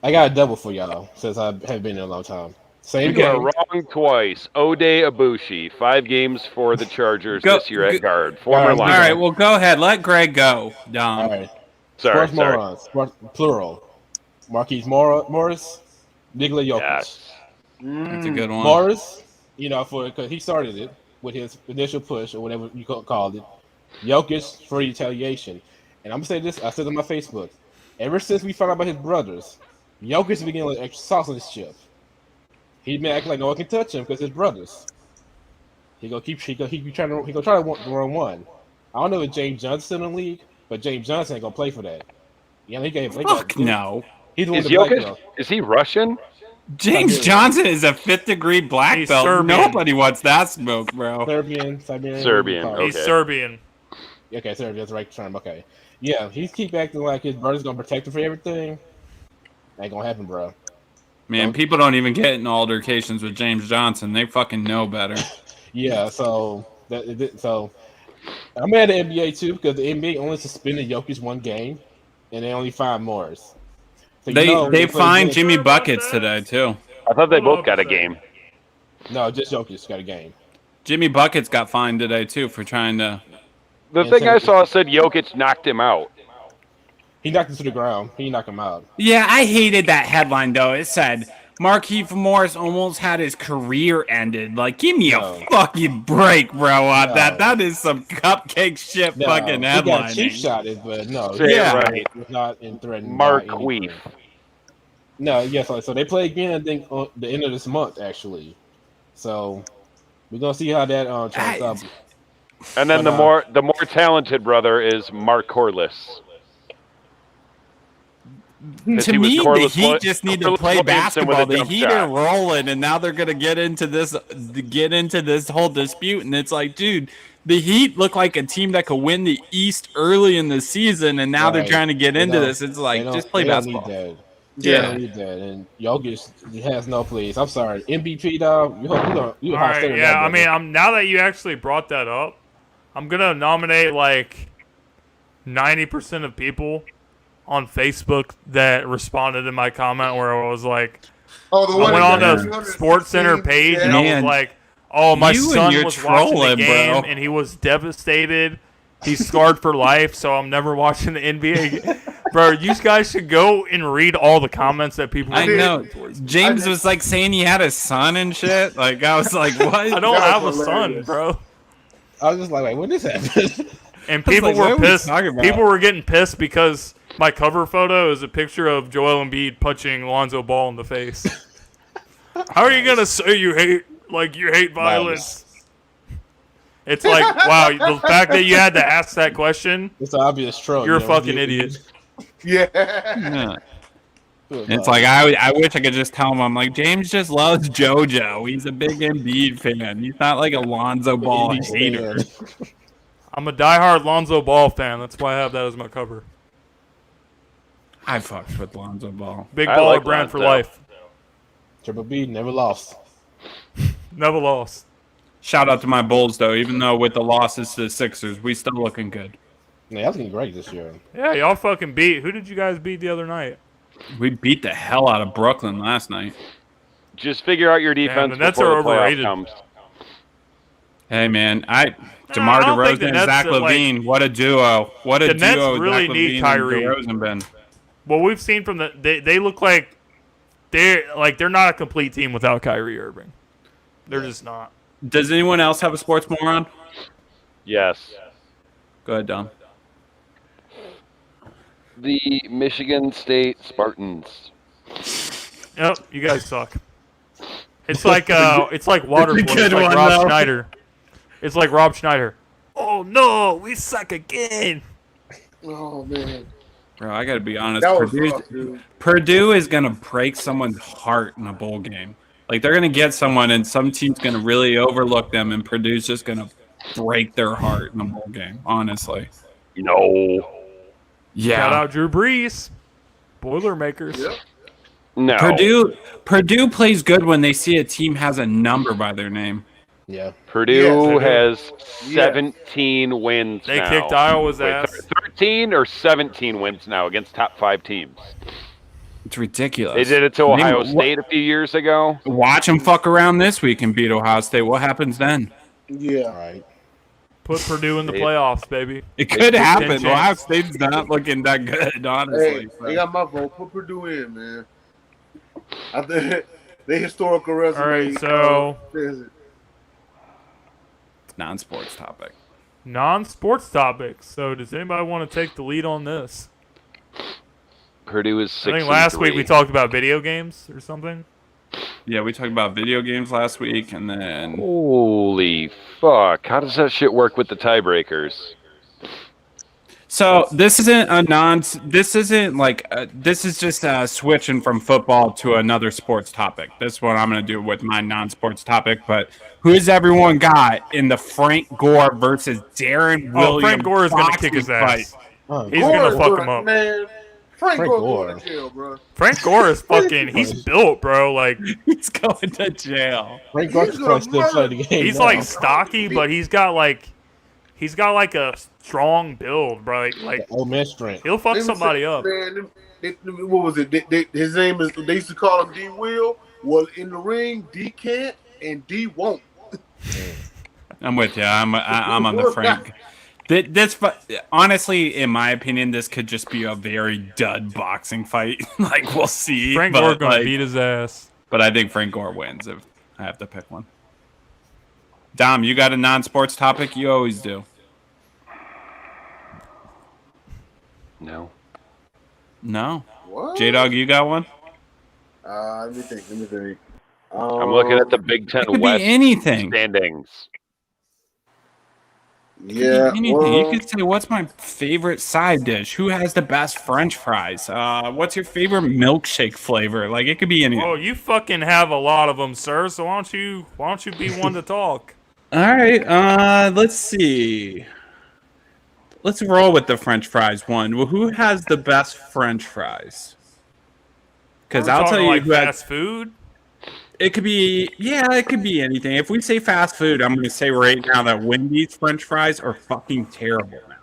I got a double for y'all since I have been in a long time. Same you game. are wrong twice. Ode Ibushi, 5 games for the Chargers this year at guard. Former line. All right, well, go ahead. Let Greg go, Dom. All right. Sorry. Morons. Plural. Marquise Morris, Nikola Jokic. Yes. That's a good one. Morris, because he started it with his initial push or whatever you called it. Jokic for retaliation. And I'm going to say this. I said on my Facebook. Ever since we found out about his brothers, Jokic is beginning to extra sauce on his chip. He been acting like no one can touch him because his brothers. He gonna try to run one. I don't know if James Johnson in the league, but James Johnson ain't gonna play for that. Yeah, he can't play. Fuck no. He's is Jokic? Is he Russian? James Johnson is a 5th-degree black He's belt. Serbian. Nobody wants that smoke, bro. Serbian. Okay. He's Serbian. Okay, Serbian. That's the right term. Okay. Yeah, he keep acting like his brother's gonna protect him for everything. Ain't gonna happen, bro. Man, people don't even get in altercations with James Johnson. They fucking know better. Yeah, so I'm mad at the NBA too because the NBA only suspended Jokic 1 game, and they only fined Morris. So they fined Jimmy Buckets today too. I thought they both got a game. No, just Jokic got a game. Jimmy Buckets got fined today too for trying to. The thing I saw said Jokic knocked him out. He knocked him to the ground. He knocked him out. Yeah, I hated that headline though. It said Markieff Morris almost had his career ended. Like, give me a fucking break, bro. On that. That is some cupcake shit fucking headline. He got cheap shotted, but no. Right. It's not in threatening. Markieff. No, yes. So they play again, I think, on the end of this month, actually. So we're gonna see how that turns out. And then the more talented brother is Mark Corliss. To me, the Heat just need to play basketball. The Heat are rolling, and now they're gonna get into this whole dispute. And it's like, dude, the Heat look like a team that could win the East early in the season, and now they're trying to get into this. It's like, just play basketball. Yeah, need that. And Jokic has no place. I'm sorry, MVP dog. You all right, yeah. I mean, now that you actually brought that up, I'm gonna nominate like 90% of people on Facebook that responded to my comment where I was like, I went on the Sports Center page and I was like, oh, my son was watching the game and he was devastated. He's scarred for life, so I'm never watching the NBA. Bro, you guys should go and read all the comments that people. I know. James was like saying he had a son and shit. Like, I was like, what? I don't have a son, bro. I was just like, wait, when this happened? And people were pissed. People were getting pissed because my cover photo is a picture of Joel Embiid punching Lonzo Ball in the face. How are you gonna say you hate violence? It's like, wow, the fact that you had to ask that question. It's an obvious troll. You're a fucking idiot. Yeah. It's like I wish I could just tell him. I'm like, James just loves JoJo. He's a big Embiid fan. He's not like a Lonzo Ball hater. I'm a diehard Lonzo Ball fan. That's why I have that as my cover. I fucked with Lonzo Ball. Big baller brand for life. Triple B never lost. Never lost. Shout out to my Bulls though. Even though with the losses to the Sixers, we still looking good. Yeah, looking great this year. Yeah, y'all fucking beat. Who did you guys beat the other night? We beat the hell out of Brooklyn last night. Just figure out your defense before the playoff comes. Hey man, DeMar DeRozan and Zach LaVine. What a duo! What a duo! The Nets really need Kyrie. Well, we've seen from they look like they're not a complete team without Kyrie Irving. They're just not. Does anyone else have a sports moron? Yes. Go ahead, Dom. The Michigan State Spartans. Yep, you guys suck. It's like water polo. It's like Rob Schneider. It's like Rob Schneider. Oh no, we suck again. Oh man. Bro, I gotta be honest. Purdue is gonna break someone's heart in a bowl game. Like they're gonna get someone, and some team's gonna really overlook them, and Purdue's just gonna break their heart in a bowl game. Honestly. No. Yeah. Shout out Drew Brees, Boilermakers. Yep. No. Purdue plays good when they see a team has a number by their name. Yeah. Purdue has 17 wins They now. kicked Iowa's ass. 13 or 17 wins now against top 5 teams. It's ridiculous. They did it to Ohio State a few years ago. Watch them fuck around this week and beat Ohio State. What happens then? Yeah. All right. Put Purdue in the playoffs, baby. It could happen. Ohio State's not looking that good, honestly. Hey, they got my vote. Put Purdue in, man. I think they historical resume. All right, so non-sports topic. Non-sports topics. So does anybody want to take the lead on this? Purdue is 6-3. I think last week we talked about video games or something. Yeah, we talked about video games last week, and then holy fuck! How does that shit work with the tiebreakers? So this isn't a This isn't like this is just switching from football to another sports topic. That's what I'm going to do with my non-sports topic. But who's everyone got in the Frank Gore versus Darren Williams? Frank Gore is going to kick his ass. He's going to fuck him up. Man. Frank Gore going to jail, bro. Frank Gore is fucking. He's built, bro. Like he's going to jail. Frank Gore's still play the game. He's like stocky, but he's got like a strong build, bro. Like old man strength. He'll fuck somebody up. Man, what was it? His name is. They used to call him D. Will. Well, in the ring, D can't and D won't. I'm with you. I'm on the Frank. Honestly, in my opinion, this could just be a very dud boxing fight. Like, we'll see. Frank but, Gore's gonna like, beat his ass. But I think Frank Gore wins if I have to pick one. Dom, you got a non-sports topic? You always do. No. What? J-Dog, you got one? Let me think. I'm looking at the Big Ten It could West be anything. standings. Yeah. Anything. Well, You could say, what's my favorite side dish? Who has the best French fries? What's your favorite milkshake flavor? Like, it could be anything. Oh, you fucking have a lot of them, sir. So why don't you be one to talk? All right. Let's see. Let's roll with the French fries one. Well, who has the best French fries? Because I'll tell you like who has. fast food. It could be, it could be anything. If we say fast food, I'm going to say right now that Wendy's French fries are fucking terrible now.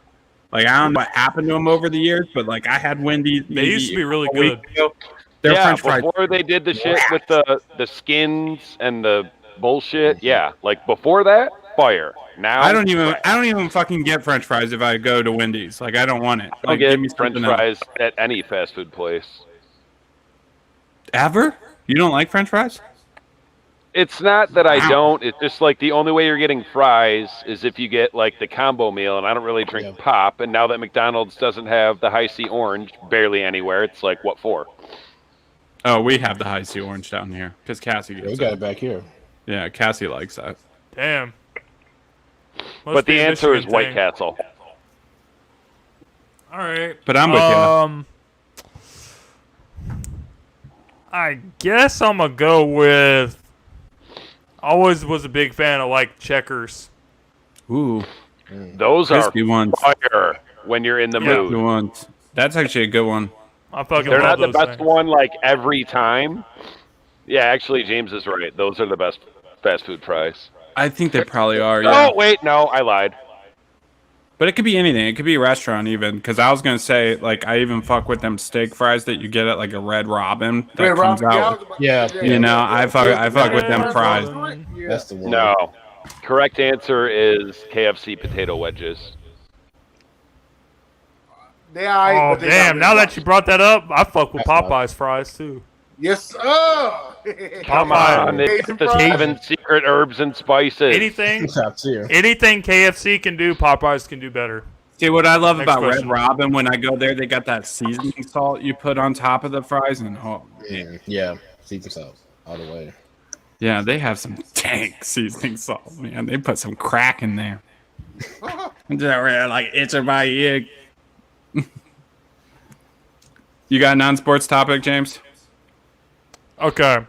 Like, I don't know what happened to them over the years, but, like, I had Wendy's. They used to be really a week good. ago. Their French fries. Before they did the shit with the skins and the bullshit. Yeah, like before that, fire. Now I don't even fucking get French fries if I go to Wendy's. Like, I don't want it. I Like, don't give me get French something else. fries at any fast food place. Ever? You don't like French fries? It's not that I don't. It's just like the only way you're getting fries is if you get like the combo meal, and I don't really drink pop. And now that McDonald's doesn't have the High C Orange barely anywhere, it's like, what for? Oh, we have the High C Orange down here because Cassie gets We got it back here. Yeah, Cassie likes that. Damn. Must But be the a answer is Michigan White thing. Castle. All right. But I'm with you. I guess I'm gonna go with. Always was a big fan of like Checkers. Ooh, Those crispy are ones. fire when you're in the Crispy mood. ones. That's actually a good one. I fucking They're love not the those best things. one like every time. Yeah, actually, James is right. Those are the best fast food fries. I think they probably are. Yeah. Oh wait, no, I lied. But it could be anything. It could be a restaurant even. Because I was gonna say, like, I even fuck with them steak fries that you get at like a Red Robin that Red comes Robin, out. Yeah. You know, I fuck with them fries. Yeah. That's the one. No. Correct answer is KFC potato wedges. They alright, Oh but they damn! got Now red that you brought that up, I fuck with That's Popeye's fries too. Yes, sir. Come Popeye. on, it's Cajun the fries. 7 secret herbs and spices. Anything, Top tier. anything KFC can do, Popeyes can do better. See, what I love Next about question. Red Robin, when I go there, they got that seasoning salt you put on top of the fries, and Yeah. Season salt all the way. yeah, they have some dank seasoning salt, man. They put some crack in there. They're like, it's a my ear. You got a non-sports topic, James? Okay.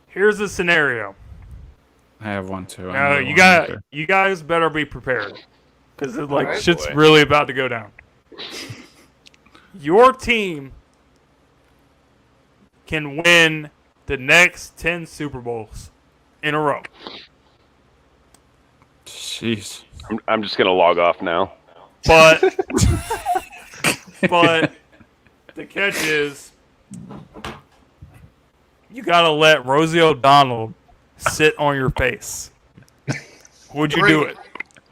Here's the scenario. I have one too. Now you guys better be prepared, because like Alright, shit's boy. really about to go down. Your team can win the next 10 Super Bowls in a row. Jeez. I'm just gonna log off now. But but the catch is you gotta let Rosie O'Donnell sit on your face. Would you do it?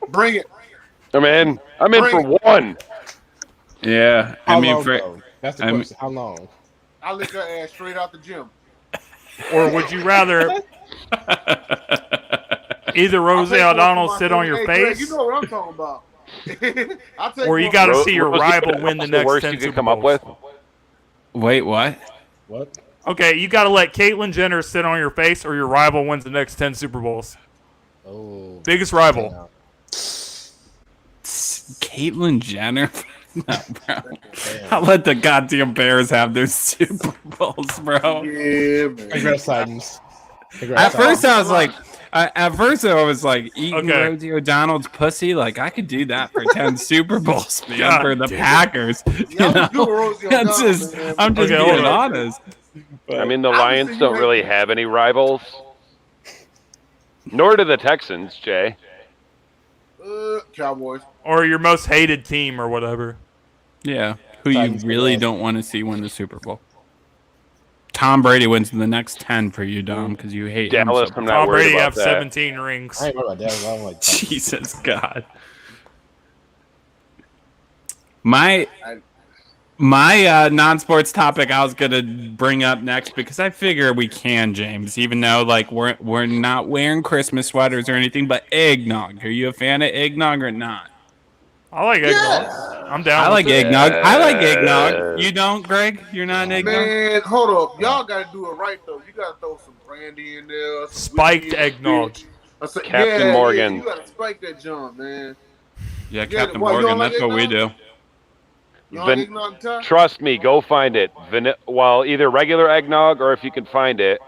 Bring it. I'm in for one. Yeah, How I mean, long, though? That's the I'm- question. How long? I lick her ass straight out the gym. Or would you rather either Rosie O'Donnell sit on your Greg, face, you know what I'm talking about. I'll take or you one. gotta Ro- see your Rosie rival O'Donnell's win the the next worst 10 you could Super come Bowls? up with. wait, what? What? Okay, you gotta let Caitlyn Jenner sit on your face, or your rival wins the next 10 Super Bowls. Oh. Biggest rival. Caitlyn Jenner? No, bro. I'll let the goddamn Bears have their Super Bowls, bro. Yeah, man. Congrats, Titans. At Congrats, first, Titans. I was like, eating Okay. Rosie O'Donnell's pussy. Like, I could do that for 10 Super Bowls, man, God for the damn. Packers. You Yeah, know? we do Rosie That's O'Donnell, just, man. I'm just Okay, being hold on. honest. I mean, the Obviously, Lions you don't hate really them. have any rivals. Nor do the Texans, Jay. Cowboys. Or your most hated team, or whatever. Yeah, who you Titans really for don't want to see win the Super Bowl. Tom Brady wins the next 10 for you, Dom, because you hate Dallas, him. I'm not Tom worried Brady about have that. 17 rings. I ain't worried about that. I'm like, Jesus God. My non-sports topic I was gonna bring up next because I figure we can, James, even though like we're not wearing Christmas sweaters or anything, but eggnog. Are you a fan of eggnog or not? I like eggnog. I'm down I with like it. eggnog. I like eggnog. You don't, Greg? You're not an eggnog? Man, hold up. Y'all got to do it right, though. You got to throw some brandy in there. Some Spiked whiskey, eggnog. Captain Morgan. Yeah, you got to spike that junk, man. Yeah, Yeah, Captain what, you Morgan. don't like That's what we eggnog? do. You don't like eggnog, Ty? Trust me, go find it. Well, either regular eggnog or if you can find it,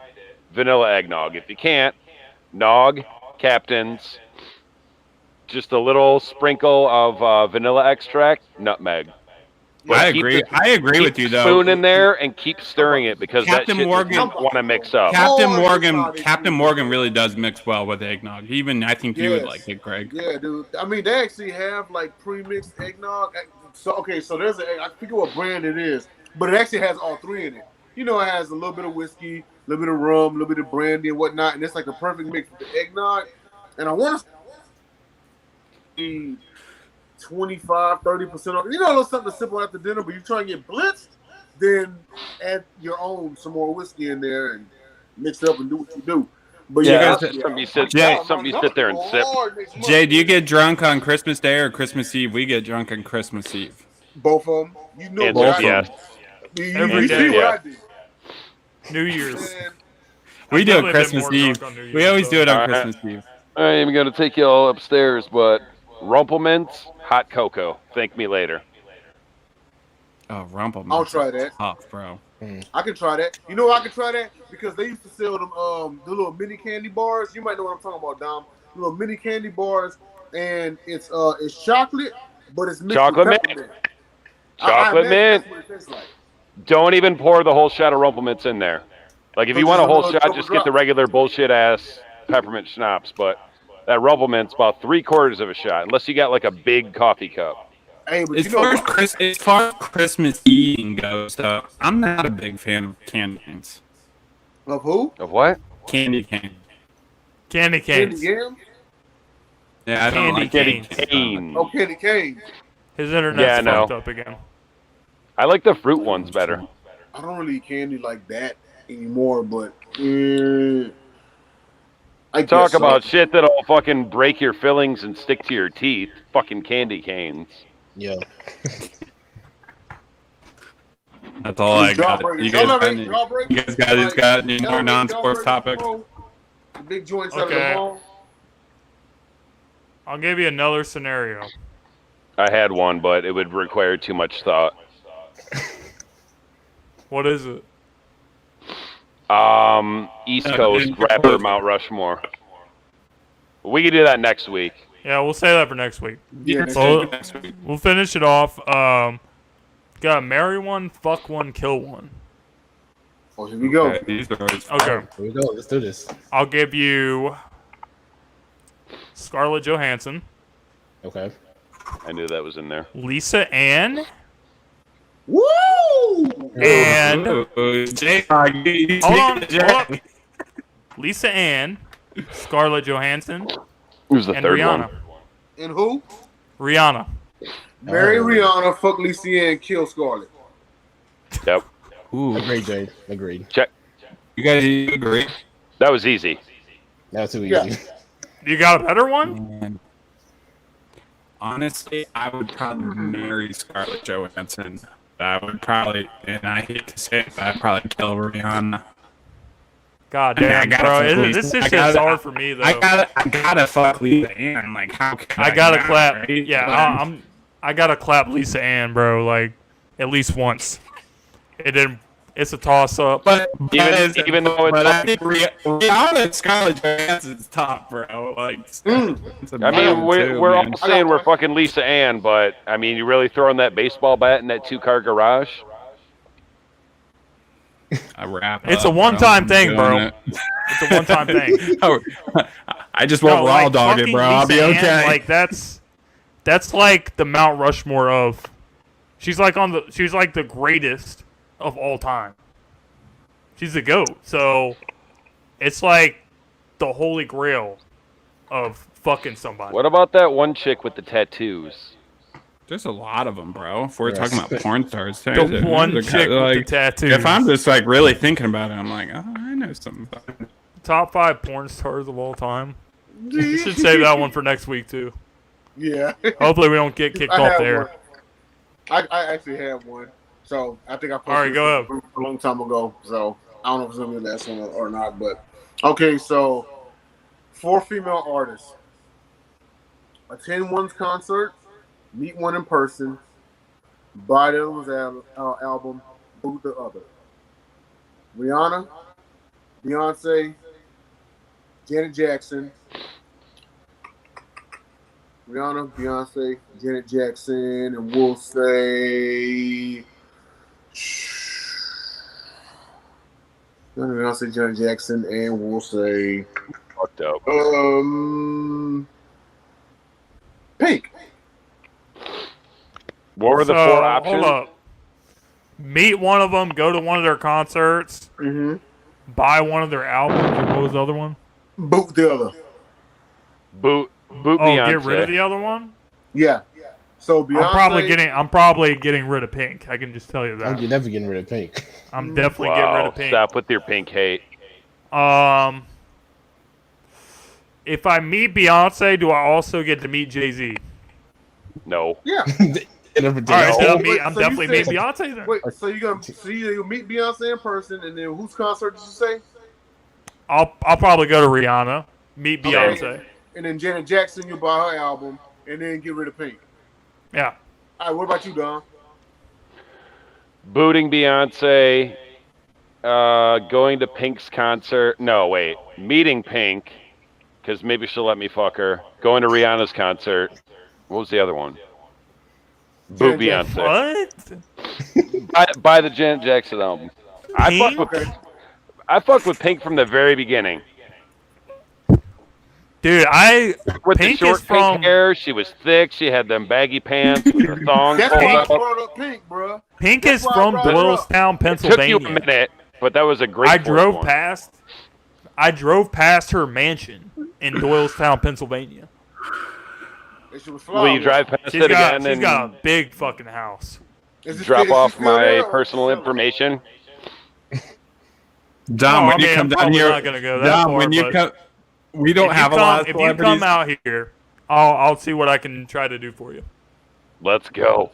vanilla eggnog. If you can't, nog, Captain's, just a little sprinkle of vanilla extract, nutmeg. But I keep agree. the- I agree keep with you the though. spoon in there and keep stirring it because Captain that shit Morgan- doesn't want to mix up. Captain Morgan really does mix well with eggnog. Even I think you would like it, Greg. Yeah, dude. I mean, they actually have like pre-mixed eggnog. So there's I forget what brand it is, but it actually has all three in it. You know, it has a little bit of whiskey, a little bit of rum, a little bit of brandy and whatnot, and it's like a perfect mix with the eggnog. And I want to 25-30% off. You know, something simple after dinner, but you try and get blitzed, then add your own some more whiskey in there and mix it up and do what you do. But Yeah, something you sit there and sip. Jay, do you get drunk on Christmas Day or Christmas Eve? We get drunk on Christmas Eve. Both of them. You know Answer what I yes. did. Every You day, see what yeah. I did. New Year's. Man, We I've do it definitely been Christmas more Eve. drunk on New We Year's, always though. do it on All right. Christmas Eve. I ain't even gonna take you all upstairs, but Rumplemints, hot cocoa. Thank me later. Oh, Rumple. I'll try that. Tough, bro. I can try that. You know why I can try that? Because they used to sell them the little mini candy bars. You might know what I'm talking about, Dom. The little mini candy bars, and it's chocolate, but it's mixed Chocolate with mint. peppermint. Chocolate I mint. That's what it tastes like. Don't even pour the whole shot of Rumplemints in there. Like if So you want a just whole a shot, couple just get the drops. regular bullshit ass peppermint schnapps. But that Rumplement's about 3/4 of a shot, unless you got like a big coffee cup. Hey, but As you know far what? as Christmas eating goes, though, I'm not a big fan of candy canes. Of who? Of what? Candy cane. Candy Candy canes. Yam? Yeah, I don't Candy like canes. Cane. Oh, candy cane. His internet's Yeah, I know. fucked up again. I like the fruit ones better. I don't really eat candy like that anymore, but I guess Talk so. about shit that'll fucking break your fillings and stick to your teeth. Fucking candy canes. yeah. That's all I got. Jawbreakers. You Y'all guys ever eat got jawbreakers? got any Y'all more eat non-sports jawbreakers topics? before? The big joints out of Okay. the mall. I'll give you another scenario. I had one, but it would require too much thought. What is it? East Coast rapper Mount Rushmore. We can do that next week. Yeah, we'll say that for next week. Yeah, Well, Next week. we'll finish it off. Got marry one, fuck one, kill one. Oh, here we go. Okay, these are always fun. Okay. Here we go. Let's do this. I'll give you Scarlett Johansson, Okay. I knew that was in there. Lisa Ann, Woo! and Ooh, Jay, you hold on, sneaking hold Jay. up. Lisa Ann, Scarlett Johansson, Who's the and third Rihanna. one? And who? Rihanna. Marry Rihanna, fuck Lisa Ann, kill Scarlett. Yep. Ooh, Agreed, Jay. Agreed. Check. you guys agree? That was easy. That was too easy. Yeah. You got a better one? And honestly, I would probably marry Scarlett Johansson. I would probably, and I hate to say it, but I'd probably kill Rihanna. God I mean, I damn, gotta bro. fuck This Lisa. shit's I gotta- hard for me, though. I gotta fuck Lisa Ann. Like, how can I gotta not, clap. right? Yeah, I gotta clap Lisa Ann, bro. Like, at least once. It didn't. It's a toss up. But Even though it's but I fucking- think Rihanna and Scarlett Johansson's top, bro. Like, it's a I mean, battle, we're man. all saying we're fucking Lisa Ann, but I mean, you really throwing that baseball bat in that 2-car garage? I wrap It's up, a one-time bro. I'm thing, doing bro. it. It's a one-time thing. I just won't raw like, dog it, fucking bro. I'll be Lisa Ann, okay. like that's like the Mount Rushmore of. She's like the greatest of all time. She's the GOAT. So it's like the holy grail of fucking somebody. What about that one chick with the tattoos? There's a lot of them, bro. If we're Yes. talking about porn stars, The one chick with the tattoos. If I'm just like really thinking about it, I'm like, oh, I know some. Top 5 porn stars of all time. You should save that one for next week too. Yeah. Hopefully we don't get kicked I off have there. one. I actually have one. So I think I posted All right, go ahead. a long time ago. So I don't know if it's gonna be the last one or not, but okay. So 4 female artists attend one's concert, meet one in person, buy the other's album, boot the other. Rihanna, Beyonce, Janet Jackson. Rihanna, Beyonce, Janet Jackson, and we'll say Beyonce, Janet Jackson, and we'll say Fucked up. Pink. What were the 4 options? Hold up. Meet one of them, go to one of their concerts, Mm-hmm. buy one of their albums. Or what was the other one? Boot the other. Boot Oh, Beyonce. get rid of the other one. Yeah. So Beyonce. I'm probably getting rid of Pink. I can just tell you that. I'm never getting rid of Pink. I'm definitely getting rid of Pink. Stop with your pink hate. If I meet Beyonce, do I also get to meet Jay-Z? No. Yeah. All right, then I'm So definitely you meeting said- Beyonce then. Wait. So you meet Beyonce in person, and then whose concert did you say? I'll probably go to Rihanna, meet Okay. Beyonce. And then Janet Jackson, you buy her album, and then get rid of Pink. Yeah. All right. What about you, Don? Booting Beyonce. Going to Pink's concert. No, wait. Meeting Pink, because maybe she'll let me fuck her. Going to Rihanna's concert. What was the other one? Boot Janet Beyonce. What? Buy the Janet Jackson album. I fucked with Pink from the very beginning. Dude, With Pink the short is from- pink hair, she was thick. She had them baggy pants with the thongs. That's pulled why I up. brought up Pink, bro. Pink That's is why I from brought her up. Doylestown, It took Pennsylvania. you a minute, but that was a great. I fourth drove one. past her mansion in Doylestown, Pennsylvania. That shit was Will you flawless. drive past She's it got again and a big fucking house. Is it drop still- is off she still my there, or personal is she information? Dom, when I mean, you come I'm down probably here, not gonna go that Dom, far, when you but come, we don't have a lot of If celebrities. you come out here, I'll see what I can try to do for you. Let's go.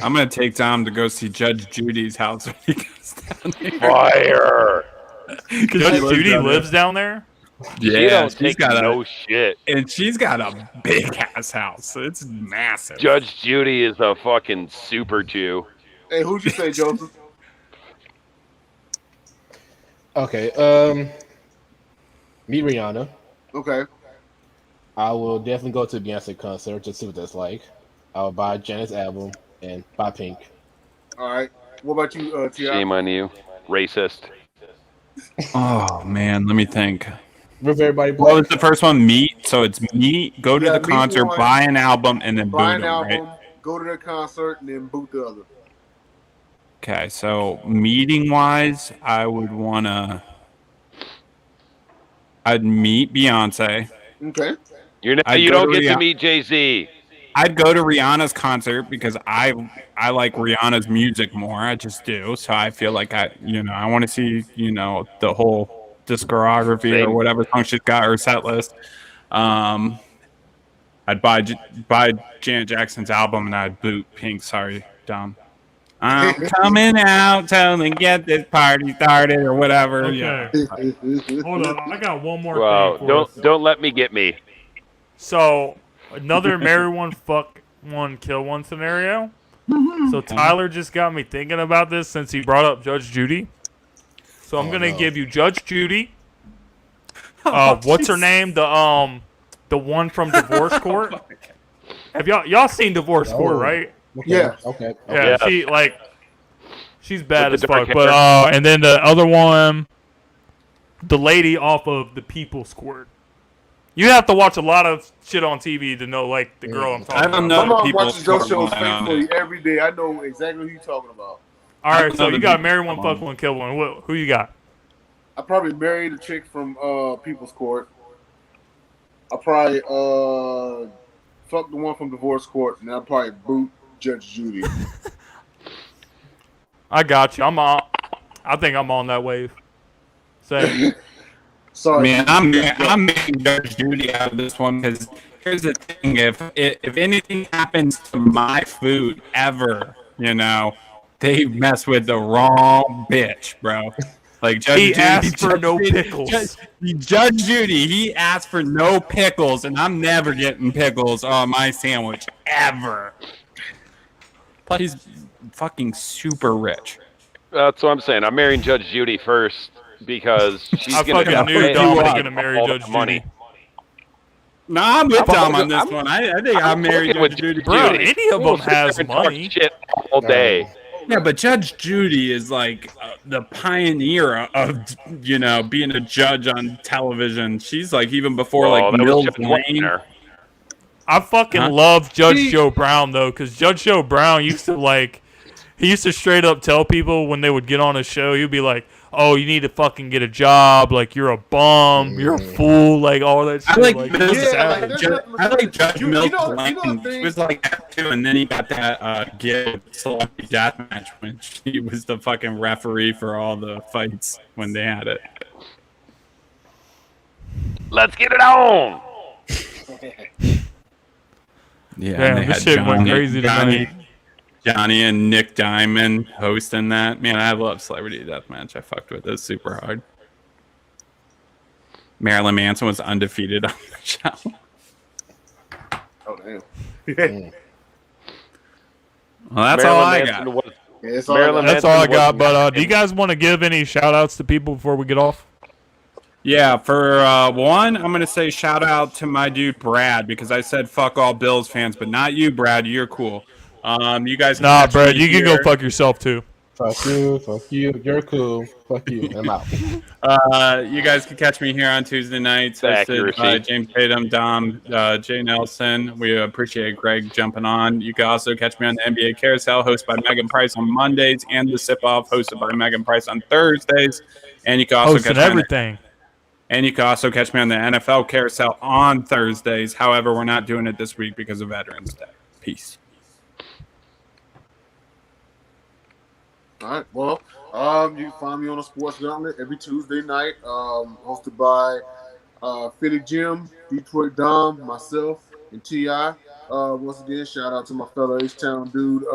I'm gonna take Dom to go see Judge Judy's house when he goes down there. Fire. Judge Judy lives down there. You Yeah, don't she's take got no shit. and she's got a big ass house. It's massive. Judge Judy is a fucking super Jew. Hey, who'd you say, Joseph? Okay. Meet Rihanna. Okay. I will definitely go to a Beyonce concert to see what that's like. I'll buy Janet's album and buy Pink. All right. What about you, T.I.? Shame on you, racist. Oh man, let me think. With everybody What black. was the first one? Meet. So it's meet, go to Yeah, the meet concert, one, buy an album, and then Buy boot an them, album, right? go to their concert, and then boot the other. Okay, so meeting wise, I'd meet Beyonce. Okay. You I'd don't go to get to Rihanna. meet Jay-Z. I'd go to Rihanna's concert because I like Rihanna's music more. I just do. So I feel like I want to see, the whole discography Same. or whatever song she's got or set list. I'd buy Janet Jackson's album and I'd boot Pink. Sorry, Dom. I'm coming out, tell them get this party started or whatever. Okay. Yeah. Hold on, I got one more Well, thing for us. don't let me get me. So, another marry one, fuck one, kill one scenario. So Tyler just got me thinking about this since he brought up Judge Judy. So I'm gonna give you Judge Judy. What's her name? The one from Divorce Court. Have y'all seen Divorce Court, right? Okay. Yeah. Okay. Yeah, Yeah. she's bad With as the dark fuck. But and then the other one, the lady off of the People's Court. You have to watch a lot of shit on TV to know like the girl I'm I talking don't about. know. My mom People's watches those Court shows one, faithfully every day. I know exactly who you're talking about. All right, so you got marry one, fuck one, kill one. Who you got? I probably married a chick from People's Court. I probably fuck the one from Divorce Court, and I'll probably boot Judge Judy. I got you. I think I'm on that wave. Same. Sorry, Man, I'm making Judge Judy out of this one because here's the thing: if anything happens to my food ever, they mess with the wrong bitch, bro. Like Judge He Judy asked for no pickles. Judge Judy, he asked for no pickles, and I'm never getting pickles on my sandwich ever. Plus, he's fucking super rich. That's what I'm saying. I'm marrying Judge Judy first because she's I going to fucking knew Dom was gonna marry Judge Judy. No, I'm with Dom on this one. I think I'm married with Judge Judy. Bro, too. any of them has money. Shit all day. Yeah, but Judge Judy is like the pioneer of, being a judge on television. She's like even before that was Mills Judge Lane. Wagner. I fucking love Judge Joe Brown though, because Judge Joe Brown used to straight up tell people when they would get on a show, he'd be like, "Oh, you need to fucking get a job. Like you're a bum, you're a fool, like all that shit." I like Judge Mills Lane. He was like that too, and then he got that gig with Celebrity Deathmatch when he was the fucking referee for all the fights when they had it. Let's get it on. Yeah, Damn, this shit went crazy tonight. Johnny and Nick Diamond hosting that. Man, I love Celebrity Deathmatch. I fucked with it super hard. Marilyn Manson was undefeated on the show. Oh damn. Well, that's all I got. That's That's all I got. But do you guys want to give any shout outs to people before we get off? Yeah, for one, I'm going to say shout out to my dude Brad because I said fuck all Bills fans, but not you, Brad. You're cool. You guys. Nah, Brad, you can go fuck yourself too. Fuck you. You're cool. Fuck you. I'm out. You guys can catch me here on Tuesday nights. Hosted by James Tatum, Dom, Jay Nelson. We appreciate Greg jumping on. You can also catch me on the NBA Carousel, hosted by Megan Price on Mondays, and the Sip Off, hosted by Megan Price on Thursdays. And you can also catch everything. And you can also catch me on the NFL Carousel on Thursdays. However, we're not doing it this week because of Veterans Day. Peace. All right. Well, you can find me on the Sports Gauntlet every Tuesday night, hosted by Philly Jim, Detroit Dom, myself, and T.I. Once again, shout out to my fellow H-Town dude,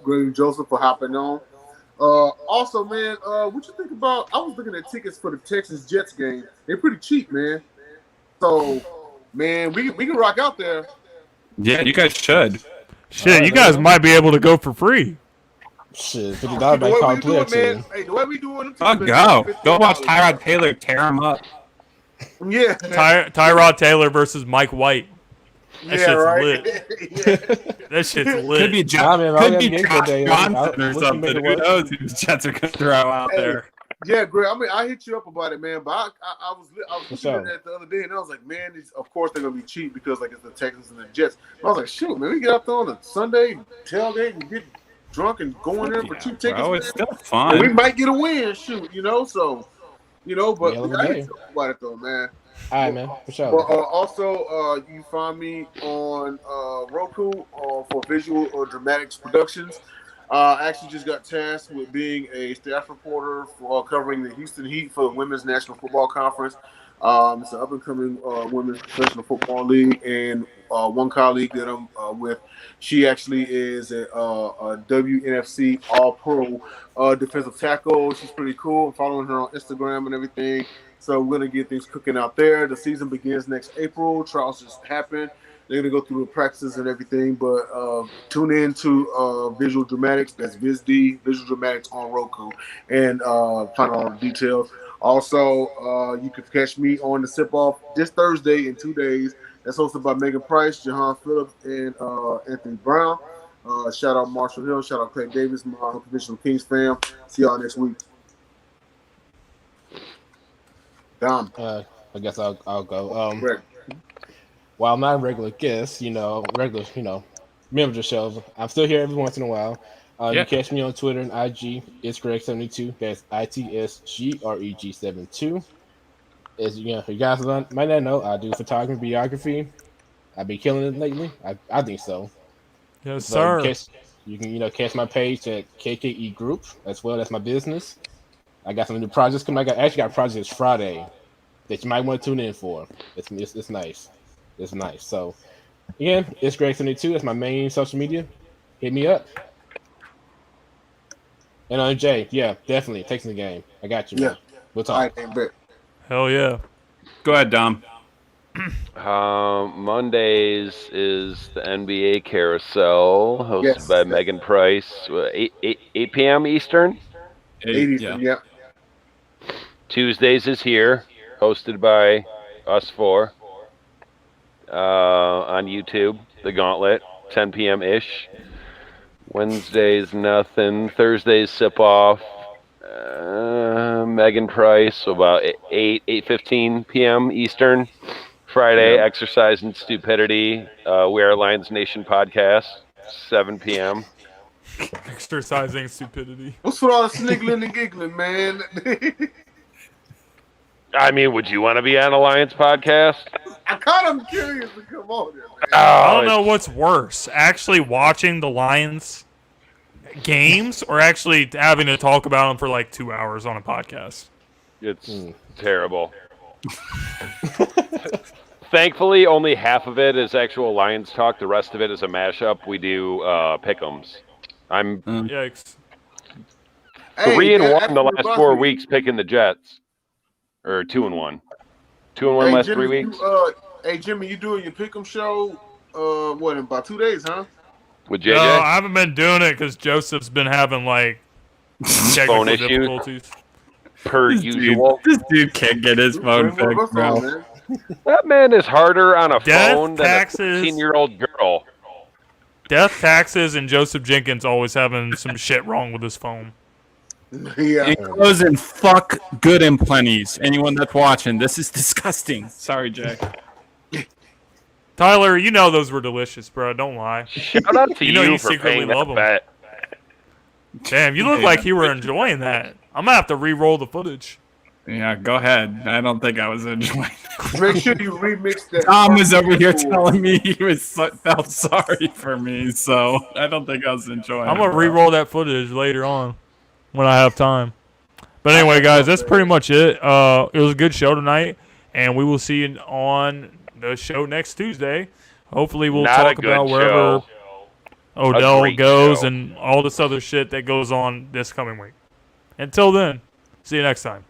Grady Joseph, for hopping on. Also, man, what you think about? I was looking at tickets for the Texas Jets game. They're pretty cheap, man. So, man, we can rock out there. Yeah, you guys should. Shit, you guys might be able to go for free. Shit, $50 by car player team. Hey, the way we doing them, go watch Tyrod Taylor tear him up. Yeah, Tyrod Taylor versus Mike White. That shit's lit. That shit's lit. Could be Josh Johnson or something. Who knows who the Jets are going to throw out there? Yeah, Greg. I mean, I hit you up about it, man. But I was looking at it the other day, and I was like, man, of course they're gonna be cheap because like it's the Texans and the Jets. But I was like, shoot, man, we get out there on a Sunday, tailgate, and get drunk and go in there for cheap tickets. Bro, it's still fun. And we might get a win, shoot, So, but I hit you up about it though, man. All right, man, for sure. But also, you can find me on Roku for Visual or Dramatics Productions. I actually just got tasked with being a staff reporter for covering the Houston Heat for the Women's National Football Conference. It's an up-and-coming women's professional football league, and one colleague that I'm with, she actually is a WNFC All-Pro defensive tackle. She's pretty cool. I'm following her on Instagram and everything. So we're going to get things cooking out there. The season begins next April. Trials just happened. They're going to go through the practices and everything. But tune in to Visual Dramatics. That's VizD, Visual Dramatics on Roku. And find all the details. Also, you can catch me on the Sip Off this Thursday in 2 days. That's hosted by Megan Price, Jahan Phillips, and Anthony Brown. Shout out Marshall Hill. Shout out Craig Davis, my unconditional Kings fam. See y'all next week. Dom. I guess I'll go. While I'm not a regular guest, member of the show, I'm still here every once in a while. You catch me on Twitter and IG. It's Greg72. That's ITSGREG72. As you guys might not know, I do photography, videography. I've been killing it lately. I think so. Yes, So sir. you can catch my page at KKE Group as well. That's my business. I got some new projects coming. I actually got projects Friday that you might want to tune in for. It's nice. It's nice. So again, it's Greg72. That's my main social media. Hit me up. And on Jay, yeah, definitely takes the game. I got you. Man. Yeah. We'll talk. All right, bet. Hell yeah. Go ahead, Dom. Mondays is the NBA Carousel, hosted by Megan Price. 8 p.m. Eastern. 80s, yeah. Tuesdays is here, hosted by us four on YouTube, the Gauntlet, 10 p.m. ish. Wednesdays nothing. Thursdays sip off. Megan Price, so about 8:15 p.m. Eastern. Friday, Exercise and Stupidity. We Are Lions Nation podcast, 7 p.m. Exercising stupidity. What's with all the sniggling and giggling, man? I mean, would you want to be on a Lions podcast? I kind of curious to come on there, man. I don't know what's worse, actually watching the Lions games or actually having to talk about them for like 2 hours on a podcast. It's terrible. Thankfully, only half of it is actual Lions talk. The rest of it is a mashup. We do pick'ems. I'm Yikes. 3-1 the last 4 weeks picking the Jets. Or 2-1. 2-1 last Jimmy, 3 weeks. Hey, Jimmy, you doing your pick'em show, in about 2 days, huh? With JJ? No, I haven't been doing it because Joseph's been having like technical Phone issues. difficulties. Per usual. This dude can't get his phone Bring one of fixed, us on, bro. man. That man is harder on a Death, phone than taxes. a 15-year-old girl. Death, taxes, and Joseph Jenkins always having some shit wrong with his phone. Yeah. And closing fuck good and plenties. Anyone that's watching, this is disgusting. Sorry, Jack. Tyler, you know those were delicious, bro. Don't lie. Shout out to You know you for secretly paying love that 'em. bet. Damn, you look like you were enjoying that. I'm gonna have to re-roll the footage. Yeah, go ahead. I don't think I was enjoying it. Make sure you remix that. Tom was over here telling me he felt sorry for me, so I don't think I was enjoying I'm it. gonna bro. re-roll that footage later on when I have time. But anyway, guys, that's pretty much it. It was a good show tonight, and we will see you on the show next Tuesday. Hopefully, we'll Not talk a good about wherever show. Odell great goes show. and all this other shit that goes on this coming week. Until then, see you next time.